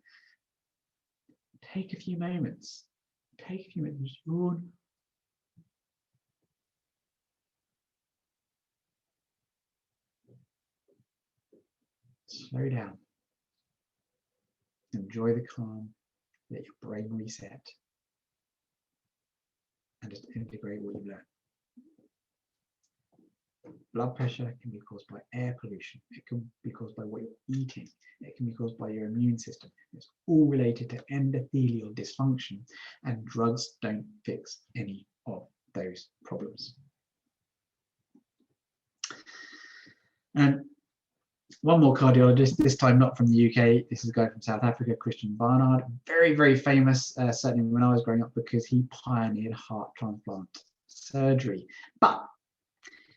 Speaker 1: take a few moments. Take a few minutes. Yawn. Slow down. Enjoy the calm. Let your brain reset. And just integrate what you've learned. Blood pressure can be caused by air pollution. It can be caused by what you're eating. It can be caused by your immune system. It's all related to endothelial dysfunction, and drugs don't fix any of those problems. And one more cardiologist, this time not from the UK. This is a guy from South Africa, Christian Barnard. Very, very famous, certainly when I was growing up, because he pioneered heart transplant surgery. But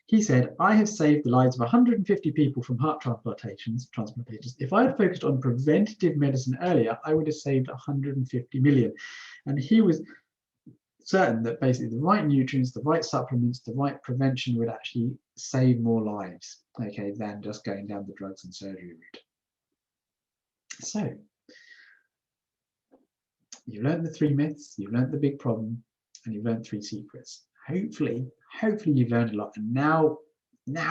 Speaker 1: he said, I have saved the lives of 150 people from heart transplantations. If I had focused on preventative medicine earlier, I would have saved 150 million. And he was certain that basically the right nutrients, the right supplements, the right prevention would actually save more lives, okay, than just going down the drugs and surgery route. So you've learned the 3 myths, you've learned the big problem, and you've learned 3 secrets. Hopefully you've learned a lot. And now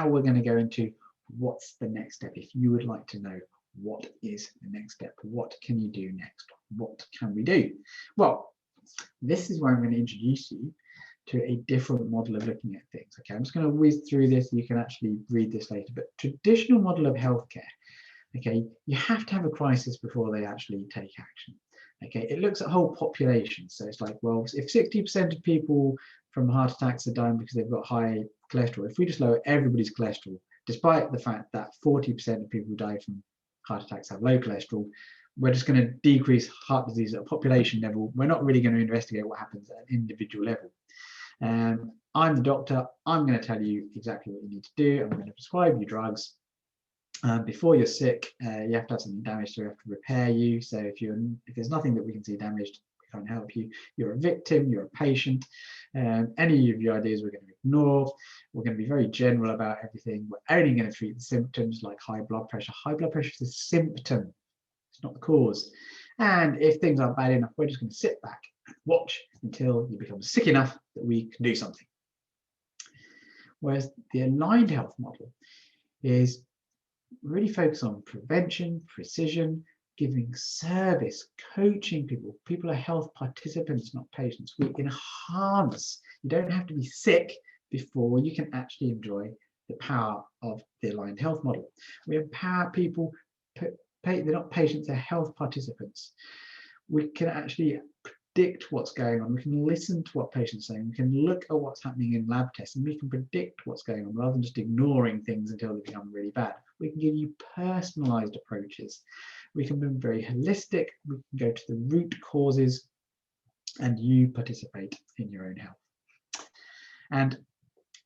Speaker 1: we're going to go into what's the next step. If you would like to know what is the next step, what can you do next? What can we do? Well, this is where I'm going to introduce you to a different model of looking at things. Okay, I'm just going to whiz through this. You can actually read this later. But traditional model of healthcare, okay, you have to have a crisis before they actually take action. Okay, it looks at whole populations. So it's like, well, if 60% of people from heart attacks are dying because they've got high cholesterol, if we just lower everybody's cholesterol, despite the fact that 40% of people who die from heart attacks have low cholesterol, we're just going to decrease heart disease at a population level. We're not really going to investigate what happens at an individual level. I'm the doctor. I'm going to tell you exactly what you need to do. I'm going to prescribe you drugs. Before you're sick, you have to have something damaged, so we have to repair you. So if there's nothing that we can see damaged, we can't help you. You're a victim, you're a patient. Any of your ideas we're going to ignore. We're going to be very general about everything. We're only going to treat the symptoms like high blood pressure. High blood pressure is a symptom. It's not the cause. And if things aren't bad enough, we're just going to sit back and watch until you become sick enough that we can do something. Whereas the aligned health model is really focused on prevention, precision, giving service, coaching people. People are health participants, not patients. We enhance. You don't have to be sick before you can actually enjoy the power of the aligned health model. We empower people. They're not patients, they're health participants. We can actually predict what's going on. We can listen to what patients are saying. We can look at what's happening in lab tests, and we can predict what's going on rather than just ignoring things until they become really bad. We can give you personalized approaches. We can be very holistic. We can go to the root causes, and you participate in your own health. And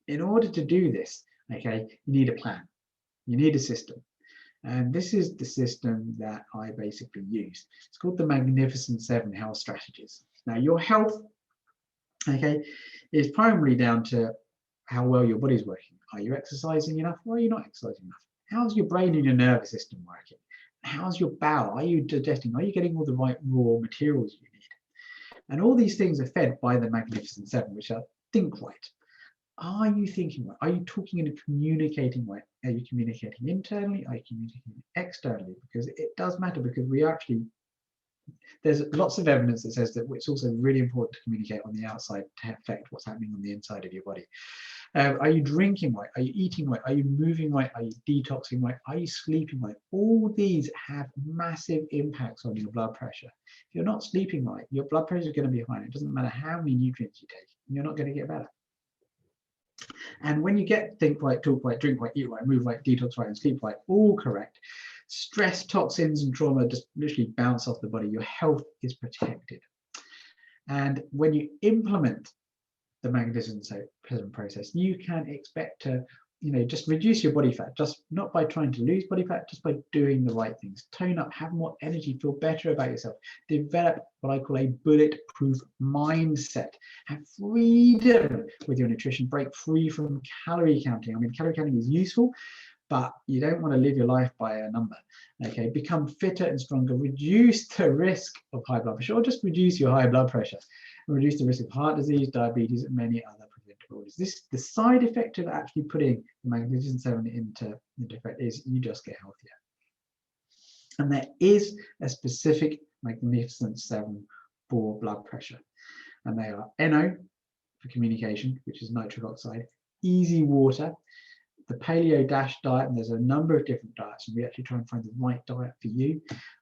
Speaker 1: in order to do this, okay, you need a plan. You need a system. And this is the system that I basically use. It's called the Magnificent 7 Health Strategies. Now, your health, okay, is primarily down to how well your body's working. Are you exercising enough, or are you not exercising enough? How's your brain and your nervous system working? How's your bowel? Are you digesting? Are you getting all the right raw materials you need? And all these things are fed by the Magnificent 7, which are think right. Are you thinking right? Are you talking and communicating right? Are you communicating internally? Are you communicating externally? Because it does matter, because there's lots of evidence that says that it's also really important to communicate on the outside to affect what's happening on the inside of your body. Are you drinking right? Are you eating right? Are you moving right? Are you detoxing right? Are you sleeping right? All these have massive impacts on your blood pressure. If you're not sleeping right, your blood pressure is going to be high. It doesn't matter how many nutrients you take, you're not going to get better. And when you get think right, talk right, drink right, eat right, move right, detox right, and sleep right, all correct, stress, toxins, and trauma just literally bounce off the body. Your health is protected. And when you implement the Magnificent 7 process, you can expect to just reduce your body fat, just not by trying to lose body fat, just by doing the right things. Tone up, have more energy, feel better about yourself, develop what I call a bulletproof mindset, have freedom with your nutrition, break free from calorie counting. I mean, calorie counting is useful, but you don't want to live your life by a number. Okay, become fitter and stronger, reduce the risk of high blood pressure, or just reduce your high blood pressure, and reduce the risk of heart disease, diabetes, and many other preventable illnesses. The side effect of actually putting the Magnificent 7 into effect is you just get healthier. And there is a specific Magnificent 7 for blood pressure, and they are NO for communication, which is nitric oxide, easy water, the paleo dash diet, and there's a number of different diets, and we actually try and find the right diet for you.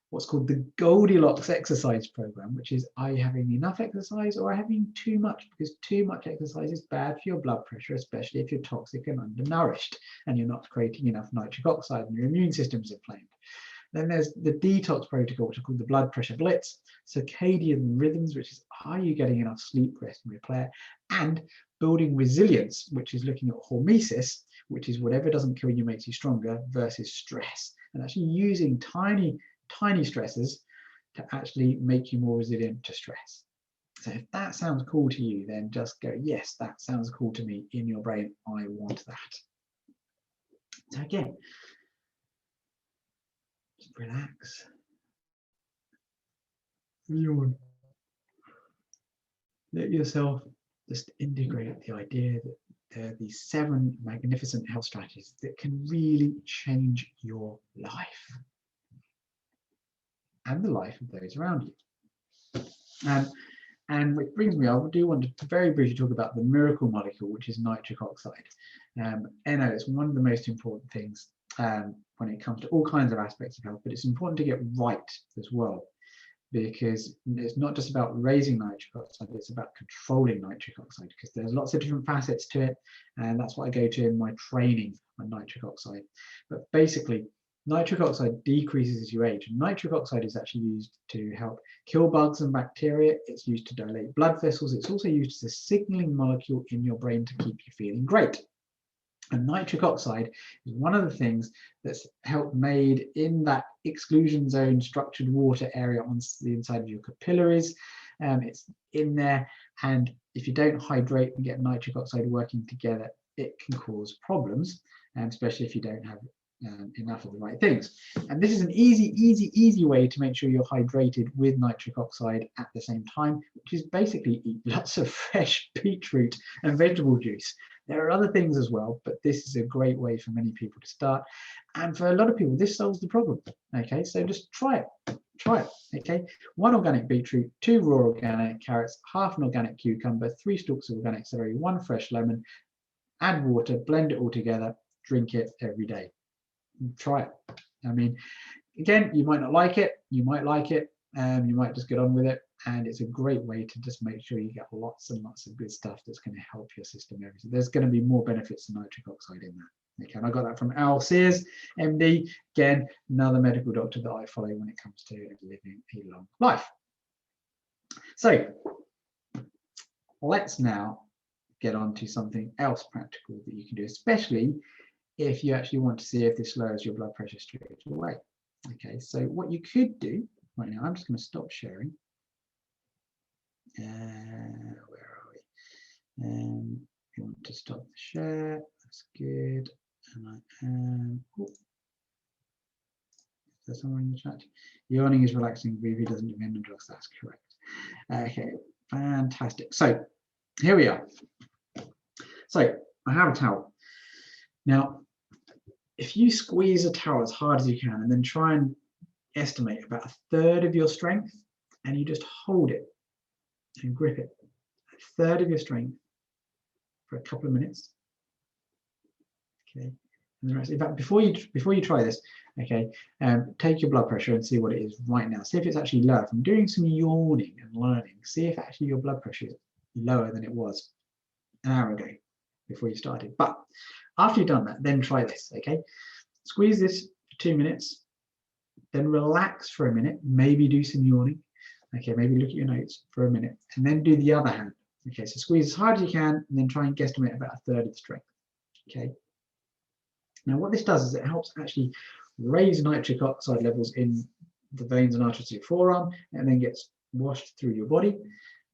Speaker 1: What's called the Goldilocks exercise program, which is, are you having enough exercise or are you having too much? Because too much exercise is bad for your blood pressure, especially if you're toxic and undernourished and you're not creating enough nitric oxide and your immune system's inflamed. Then there's the detox protocol, which is called the blood pressure blitz, circadian rhythms, which is, are you getting enough sleep, rest, and repair, and building resilience, which is looking at hormesis, which is whatever doesn't kill you makes you stronger, versus stress, and actually using tiny stresses to actually make you more resilient to stress. So if that sounds cool to you, then just go, yes, that sounds cool to me. In your brain, I want that. So again, just relax. Yawn. Let yourself just integrate the idea that there are these 7 magnificent health strategies that can really change your life and the life of those around you. And which brings me, I do want to very briefly talk about the miracle molecule, which is nitric oxide. NO is one of the most important things when it comes to all kinds of aspects of health, but it's important to get right as well, because it's not just about raising nitric oxide, it's about controlling nitric oxide, because there's lots of different facets to it, and that's what I go to in my training on nitric oxide. But basically, nitric oxide decreases as you age, and nitric oxide is actually used to help kill bugs and bacteria. It's used to dilate blood vessels. It's also used as a signaling molecule in your brain to keep you feeling great. And nitric oxide is one of the things that's helped made in that exclusion zone structured water area on the inside of your capillaries. It's in there, and if you don't hydrate and get nitric oxide working together, it can cause problems, and especially if you don't have enough of the right things. And this is an easy way to make sure you're hydrated with nitric oxide at the same time, which is basically eat lots of fresh beetroot and vegetable juice. There are other things as well, but this is a great way for many people to start. And for a lot of people, this solves the problem. Okay, so just try it. Okay, 1 organic beetroot, 2 raw organic carrots, half an organic cucumber, 3 stalks of organic celery, 1 fresh lemon, add water, blend it all together, drink it every day. Try it. I mean, again, you might not like it, you might like it, you might just get on with it, and it's a great way to just make sure you get lots and lots of good stuff that's going to help your system. Everything. There's going to be more benefits to nitric oxide in that. Okay, and I got that from Al Sears, MD, again, another medical doctor that I follow when it comes to living a long life. So let's now get on to something else practical that you can do, especially if you actually want to see if this lowers your blood pressure straight away. Okay, so what you could do right now, I'm just going to stop sharing. Where are we? You want to stop the share, that's good. And I am, is there someone in the chat? Yawning is relaxing, breathing doesn't depend on drugs, that's correct. Okay, fantastic. So here we are. So I have a towel. Now, if you squeeze a towel as hard as you can and then try and estimate about 1/3 of your strength, and you just hold it and grip it, 1/3 of your strength for a couple of minutes. Okay, and the rest. In fact, before you try this, okay, take your blood pressure and see what it is right now. See if it's actually low. From doing some yawning and learning, see if actually your blood pressure is lower than it was an hour ago before you started. But after you've done that, then try this. Okay, squeeze this for 2 minutes, then relax for a minute, maybe do some yawning. Okay, maybe look at your notes for a minute, and then do the other hand. Okay, so squeeze as hard as you can, and then try and guesstimate about 1/3 of the strength. Okay, Now, what this does is it helps actually raise nitric oxide levels in the veins and arteries of your forearm, and then gets washed through your body.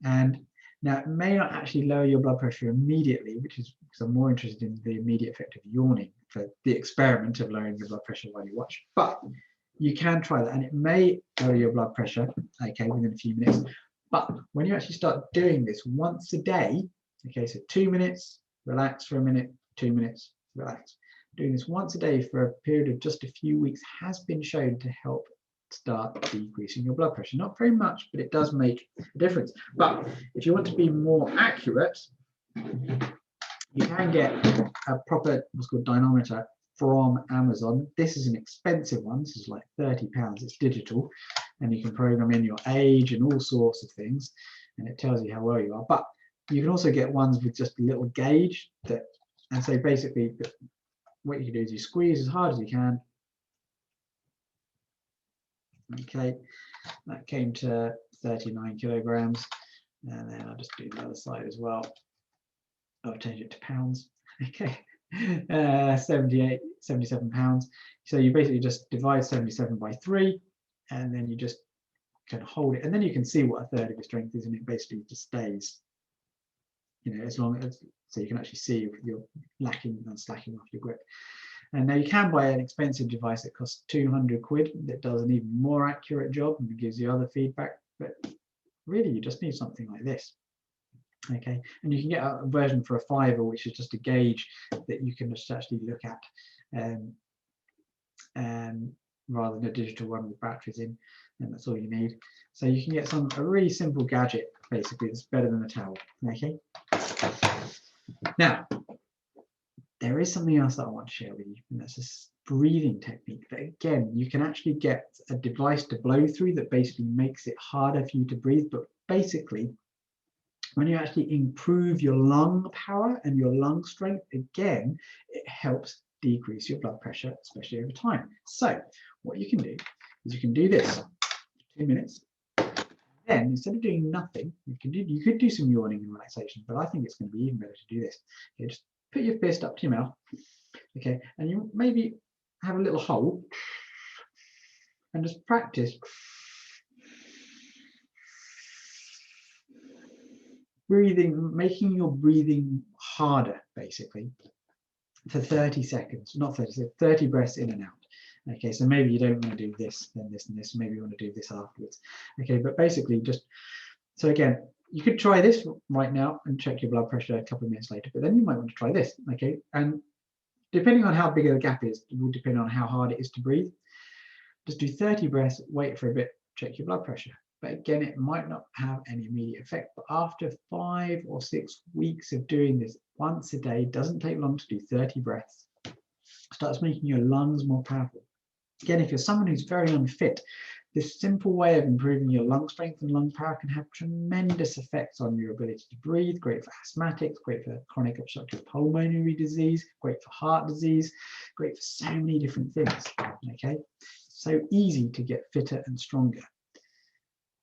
Speaker 1: And now it may not actually lower your blood pressure immediately, which is because I'm more interested in the immediate effect of yawning for the experiment of lowering your blood pressure while you watch. But you can try that, and it may lower your blood pressure, okay, within a few minutes. But when you actually start doing this once a day, okay, so 2 minutes, relax for a minute, 2 minutes, relax. Doing this once a day for a period of just a few weeks has been shown to help start decreasing your blood pressure. Not very much, but it does make a difference. But if you want to be more accurate, you can get a proper what's called dynamometer from Amazon. This is an expensive one. This is like £30. It's digital, and you can program in your age and all sorts of things, and it tells you how well you are. But you can also get ones with just a little gauge that, and so basically what you can do is you squeeze as hard as you can. Okay, that came to 39 kilograms, and then I'll just do the other side as well. I'll change it to pounds. Okay, 77 pounds. So you basically just divide 77 by 3, and then you just can hold it, and then you can see what a third of your strength is, and it basically just stays, you know, as long as, so you can actually see if you're lacking and slacking off your grip. And now you can buy an expensive device that costs 200 quid that does an even more accurate job and gives you other feedback, but really you just need something like this. Okay, and you can get a version for a £5, which is just a gauge that you can just actually look at, rather than a digital one with batteries in, and that's all you need. So you can get a really simple gadget, basically, that's better than a towel. Okay. Now, there is something else that I want to share with you, and that's this breathing technique that, again, you can actually get a device to blow through that basically makes it harder for you to breathe. But basically, when you actually improve your lung power and your lung strength, again, it helps decrease your blood pressure, especially over time. So what you can do is you can do this for 2 minutes. Then instead of doing nothing, you could do some yawning and relaxation, but I think it's going to be even better to do this. Okay, just put your fist up to your mouth, okay, and you maybe have a little hole and just practice breathing, making your breathing harder, basically, for 30 seconds, not 30, 30 breaths in and out. Okay, so maybe you don't want to do this, then this and this, maybe you want to do this afterwards. Okay, but basically just, so again, you could try this right now and check your blood pressure a couple of minutes later, but then you might want to try this, okay? And depending on how big the gap is, it will depend on how hard it is to breathe. Just do 30 breaths, wait for a bit, check your blood pressure. But again, it might not have any immediate effect, but after 5 or 6 weeks of doing this once a day, doesn't take long to do 30 breaths, starts making your lungs more powerful. Again, if you're someone who's very unfit, this simple way of improving your lung strength and lung power can have tremendous effects on your ability to breathe. Great for asthmatics, great for chronic obstructive pulmonary disease, great for heart disease, great for so many different things. Okay, so easy to get fitter and stronger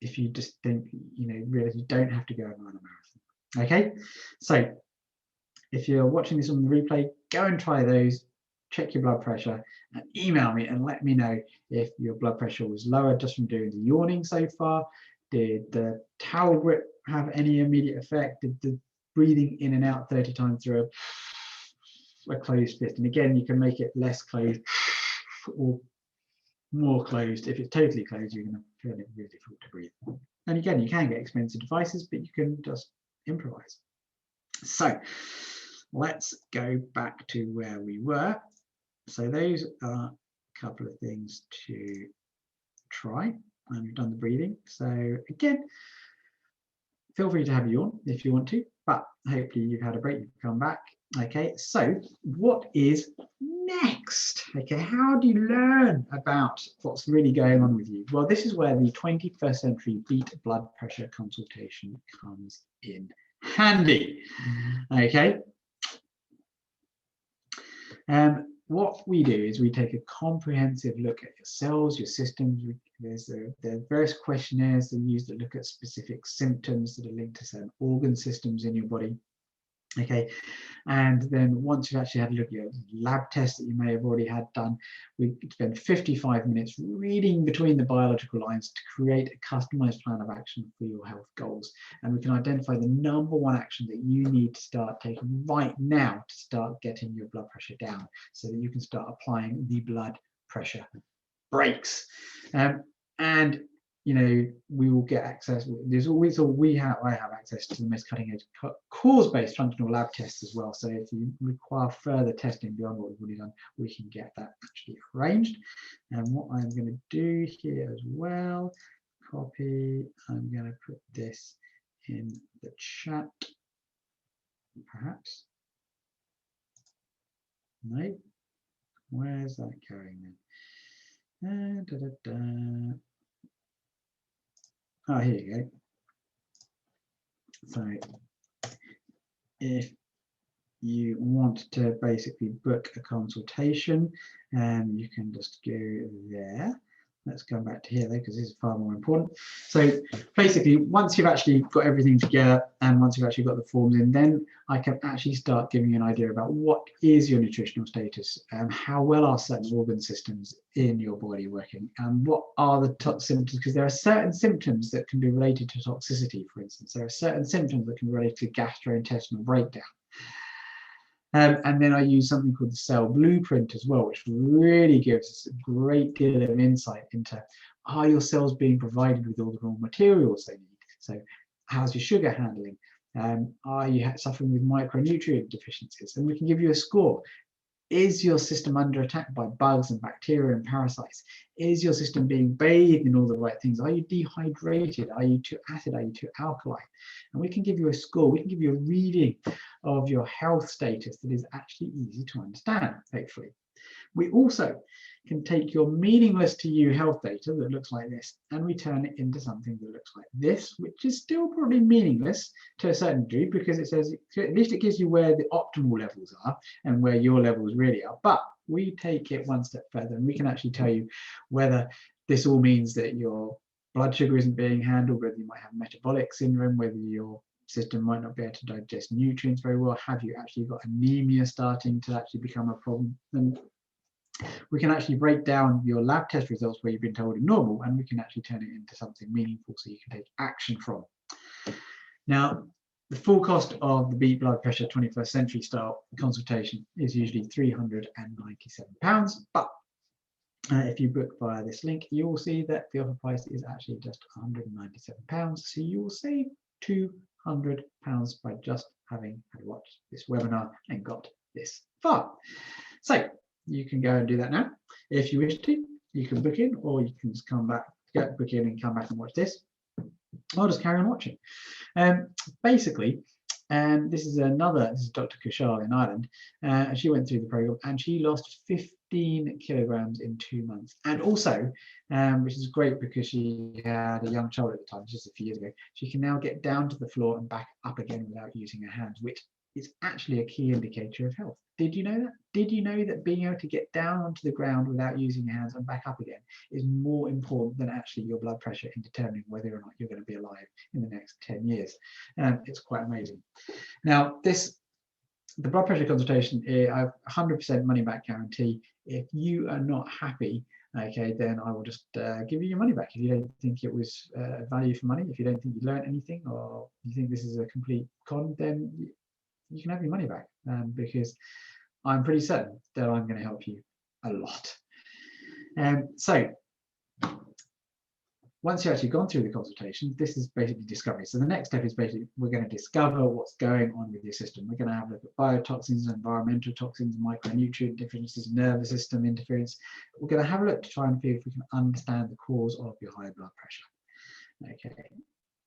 Speaker 1: if you just think, you know, realize you don't have to go and run a marathon. Okay, so if you're watching this on the replay, go and try those. Check your blood pressure and email me and let me know if your blood pressure was lower just from doing the yawning so far. Did the towel grip have any immediate effect? Did the breathing in and out 30 times through a closed fist? And again, you can make it less closed or more closed. If it's totally closed, you're going to feel it really difficult to breathe. And again, you can get expensive devices, but you can just improvise. So let's go back to where we were. So those are a couple of things to try, and we've done the breathing. So again, feel free to have a yawn if you want to, but hopefully you've had a break, you can come back. Okay, so what is next? Okay, how do you learn about what's really going on with you? Well, this is where the 21st century beat blood pressure consultation comes in handy. Okay. What we do is we take a comprehensive look at your cells, your systems. There's various questionnaires that we use that look at specific symptoms that are linked to certain organ systems in your body. Okay, and then once you've actually had a look at your lab tests that you may have already had done, we spend 55 minutes reading between the biological lines to create a customized plan of action for your health goals. And we can identify the #1 action that you need to start taking right now to start getting your blood pressure down so that you can start applying the blood pressure brakes. And you know, we will get access. There's always, or I have access to the most cutting edge cause-based functional lab tests as well. So if you require further testing beyond what we've already done, we can get that actually arranged. And what I'm going to do here as well, copy, I'm going to put this in the chat, perhaps. No, where's that going then? Oh, here you go. So if you want to basically book a consultation, you can just go there. Let's go back to here though, because this is far more important. So basically, once you've actually got everything together and once you've actually got the forms in, then I can actually start giving you an idea about what is your nutritional status, how well are certain organ systems in your body working, and what are the top symptoms, because there are certain symptoms that can be related to toxicity, for instance. There are certain symptoms that can be related to gastrointestinal breakdown. And then I use something called the cell blueprint as well, which really gives us a great deal of insight into, are your cells being provided with all the raw materials they need? So how's your sugar handling? Are you suffering with micronutrient deficiencies? And we can give you a score. Is your system under attack by bugs and bacteria and parasites? Is your system being bathed in all the right things? Are you dehydrated? Are you too acid? Are you too alkaline? And we can give you a score. We can give you a reading of your health status that is actually easy to understand, hopefully. We also can take your meaningless to you health data that looks like this, and we turn it into something that looks like this, which is still probably meaningless to a certain degree, because it says, at least it gives you where the optimal levels are and where your levels really are. But we take it one step further, and we can actually tell you whether this all means that your blood sugar isn't being handled, whether you might have metabolic syndrome, whether your system might not be able to digest nutrients very well, have you actually got anemia starting to actually become a problem. And we can actually break down your lab test results where you've been told are normal, and we can actually turn it into something meaningful so you can take action from. Now, the full cost of the Beat Blood Pressure 21st Century Style consultation is usually £397, but if you book via this link, you will see that the offer price is actually just £197, so you will save £200 by just having watched this webinar and got this far. So you can go and do that now. If you wish to, you can book in, or you can just come back, book in and come back and watch this. I'll just carry on watching. Basically, this is Dr. Kushal in Ireland, and she went through the program and she lost 15 kilograms in 2 months. And also, which is great because she had a young child at the time, just a few years ago, she can now get down to the floor and back up again without using her hands, which is actually a key indicator of health. Did you know that? Did you know that being able to get down onto the ground without using your hands and back up again is more important than actually your blood pressure in determining whether or not you're going to be alive in the next 10 years? It's quite amazing. Now, the blood pressure consultation, I have 100% money back guarantee. If you are not happy, okay, then I will just give you your money back. If you don't think it was value for money, if you don't think you learned anything, or you think this is a complete con, then you can have your money back, because I'm pretty certain that I'm going to help you a lot. So once you've actually gone through the consultation, this is basically discovery. So the next step is basically we're going to discover what's going on with your system. We're going to have a look at biotoxins, environmental toxins, micronutrient deficiencies, nervous system interference. We're going to have a look to try and see if we can understand the cause of your high blood pressure. Okay,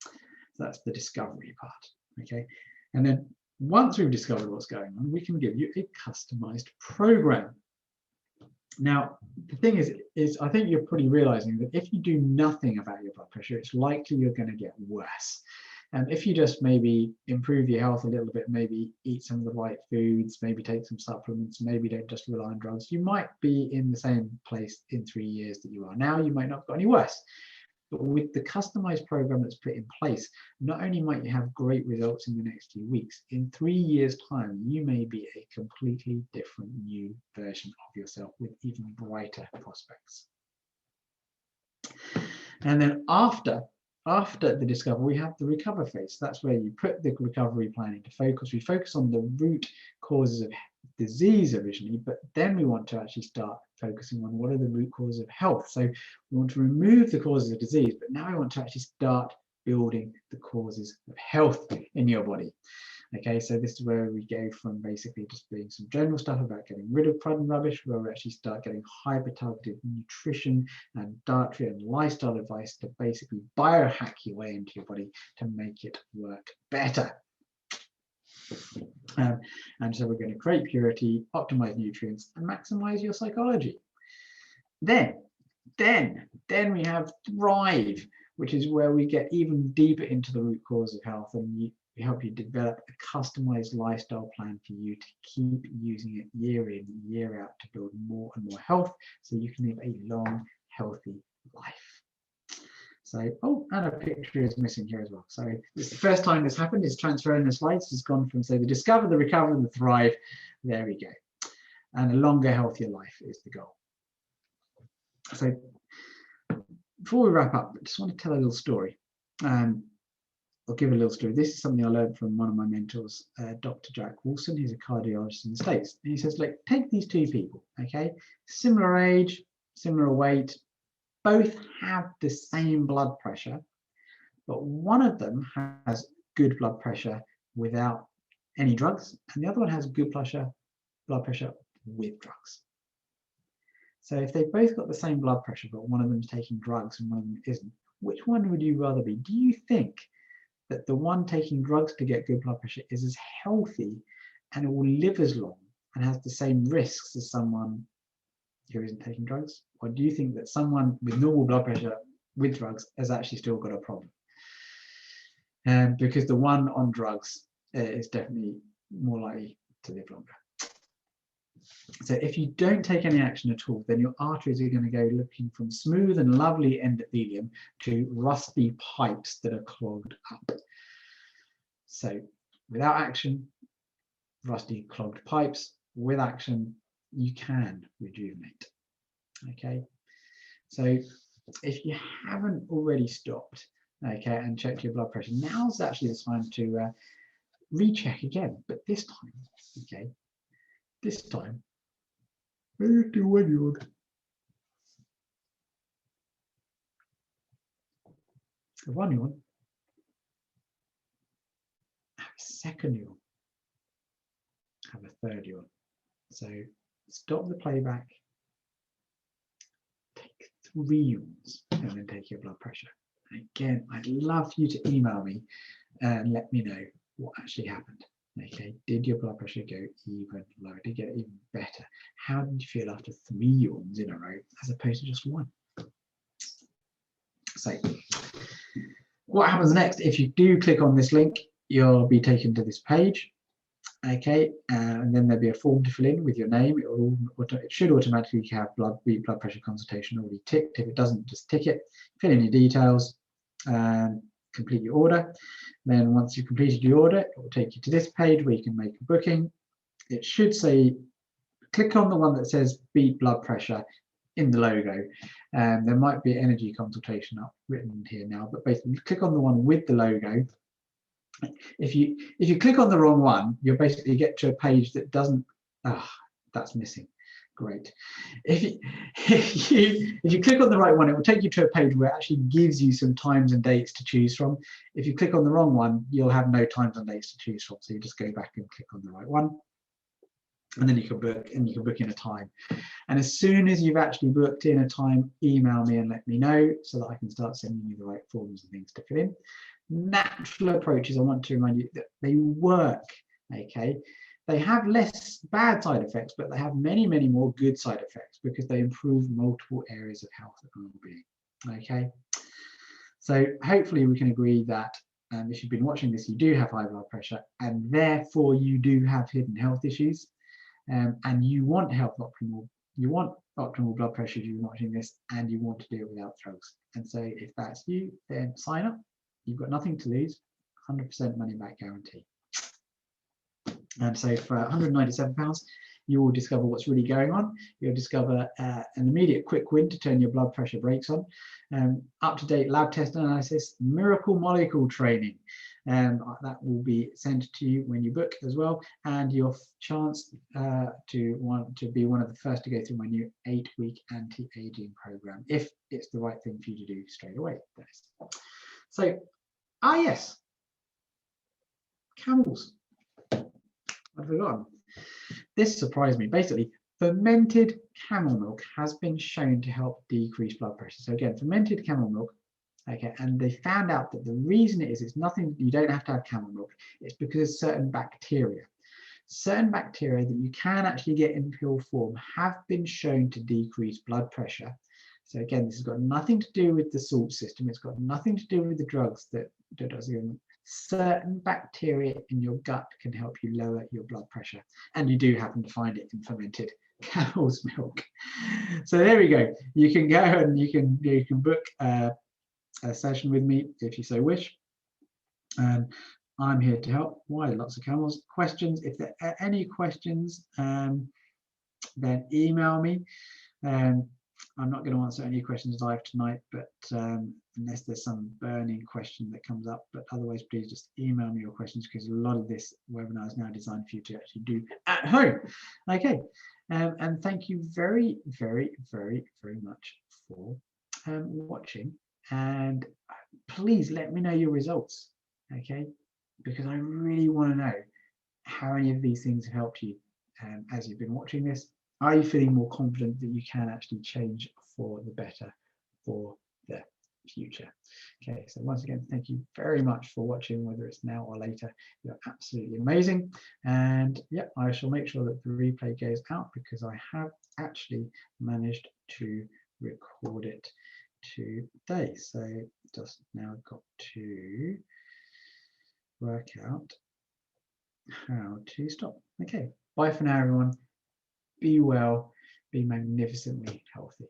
Speaker 1: so that's the discovery part. Okay, and then once we've discovered what's going on, we can give you a customized program. Now, the thing is I think you're probably realizing that if you do nothing about your blood pressure, it's likely you're going to get worse. And if you just maybe improve your health a little bit, maybe eat some of the right foods, maybe take some supplements, maybe don't just rely on drugs, you might be in the same place in 3 years that you are now. You might not have got any worse. But with the customized program that's put in place, not only might you have great results in the next few weeks, in 3 years' time, you may be a completely different new version of yourself with even brighter prospects. And then after the discovery, we have the recover phase. That's where you put the recovery plan into focus. We focus on the root causes of disease originally, but then we want to actually start focusing on what are the root causes of health. So we want to remove the causes of disease, but now we want to actually start building the causes of health in your body. Okay, so this is where we go from basically just doing some general stuff about getting rid of crud and rubbish, where we actually start getting hyper-targeted nutrition and dietary and lifestyle advice to basically biohack your way into your body to make it work better. And so we're going to create purity, optimize nutrients, and maximize your psychology. Then we have thrive, which is where we get even deeper into the root cause of health, and we help you develop a customized lifestyle plan for you to keep using it year in, year out to build more and more health so you can live a long, healthy life. So, oh, and a picture is missing here as well. So this is the first time this happened, is transferring the slides. It's gone from, say, the discover, the recover, and the thrive. There we go. And a longer, healthier life is the goal. So before we wrap up, I just want to tell a little story. I'll give a little story. This is something I learned from one of my mentors, Dr. Jack Wilson. He's a cardiologist in the States. And he says, like, take these two people, okay? Similar age, similar weight, both have the same blood pressure, but one of them has good blood pressure without any drugs, and the other one has good blood pressure with drugs. So if they've both got the same blood pressure, but one of them is taking drugs and one of them isn't, which one would you rather be? Do you think that the one taking drugs to get good blood pressure is as healthy and it will live as long and has the same risks as someone who isn't taking drugs? Or do you think that someone with normal blood pressure with drugs has actually still got a problem? Because the one on drugs is definitely more likely to live longer. So if you don't take any action at all, then your arteries are going to go looking from smooth and lovely endothelium to rusty pipes that are clogged up. So without action, rusty clogged pipes. With action, you can rejuvenate. Okay, so if you haven't already stopped, okay, and checked your blood pressure, now's actually the time to recheck again. But this time, okay, this time, 51-year-old. A 1-year-old. Have a 2nd-year-old. Have a 3rd-year-old. So stop the playback. Take 3 units and then take your blood pressure. And again, I'd love you to email me and let me know what actually happened. Okay, did your blood pressure go even lower? Did it get even better? How did you feel after 3 yawns in a row as opposed to just 1? So what happens next? If you do click on this link, you'll be taken to this page. Okay, and then there'll be a form to fill in with your name. It should automatically have blood pressure consultation already ticked. If it doesn't, just tick it, fill in your details, and complete your order. Then once you've completed your order, it will take you to this page where you can make a booking. It should say, click on the one that says beat blood pressure in the logo. And there might be energy consultation up written here now, but basically click on the one with the logo. If you click on the wrong one, you'll basically get to a page that doesn't, that's missing. Great. If you click on the right one, it will take you to a page where it actually gives you some times and dates to choose from. If you click on the wrong one, you'll have no times and dates to choose from. So you just go back and click on the right one, and then you can book, and you can book in a time. And as soon as you've actually booked in a time, email me and let me know so that I can start sending you the right forms and things to fill in. Natural approaches, I want to remind you that they work. Okay. They have less bad side effects, but they have many, many more good side effects because they improve multiple areas of health and well-being. Okay, so hopefully we can agree that if you've been watching this, you do have high blood pressure, and therefore you do have hidden health issues, and you want health optimal. You want optimal blood pressure if you're watching this and you want to do it without drugs. And so if that's you, then sign up. You've got nothing to lose, 100% money back guarantee. And so for £197, you will discover what's really going on. You'll discover an immediate quick win to turn your blood pressure brakes on, up-to-date lab test analysis, miracle molecule training. That will be sent to you when you book as well, and your chance to be one of the first to go through my new 8-week anti-aging program, if it's the right thing for you to do straight away. So, yes, camels. I've forgotten. This surprised me. Basically, fermented camel milk has been shown to help decrease blood pressure. So again, fermented camel milk, okay, and they found out that the reason it is, it's nothing, you don't have to have camel milk, it's because of certain bacteria. Certain bacteria that you can actually get in pill form have been shown to decrease blood pressure. So again, this has got nothing to do with the salt system, it's got nothing to do with the drugs that certain bacteria in your gut can help you lower your blood pressure, and you do happen to find it in fermented camel's milk. So there we go. You can go and you can book a session with me if you so wish. I'm here to help. Why? Lots of camels. Questions? If there are any questions, then email me. I'm not going to answer any questions live tonight, but unless there's some burning question that comes up, but otherwise please just email me your questions, because a lot of this webinar is now designed for you to actually do at home. Okay, and thank you very, very, very, very much for watching, and please let me know your results, okay, because I really want to know how any of these things have helped you as you've been watching this. Are you feeling more confident that you can actually change for the better for the future? Okay, so once again, thank you very much for watching, whether it's now or later. You're absolutely amazing. And yeah, I shall make sure that the replay goes out, because I have actually managed to record it today. So just now got to work out how to stop. Okay, bye for now, everyone. Be well, be magnificently healthy.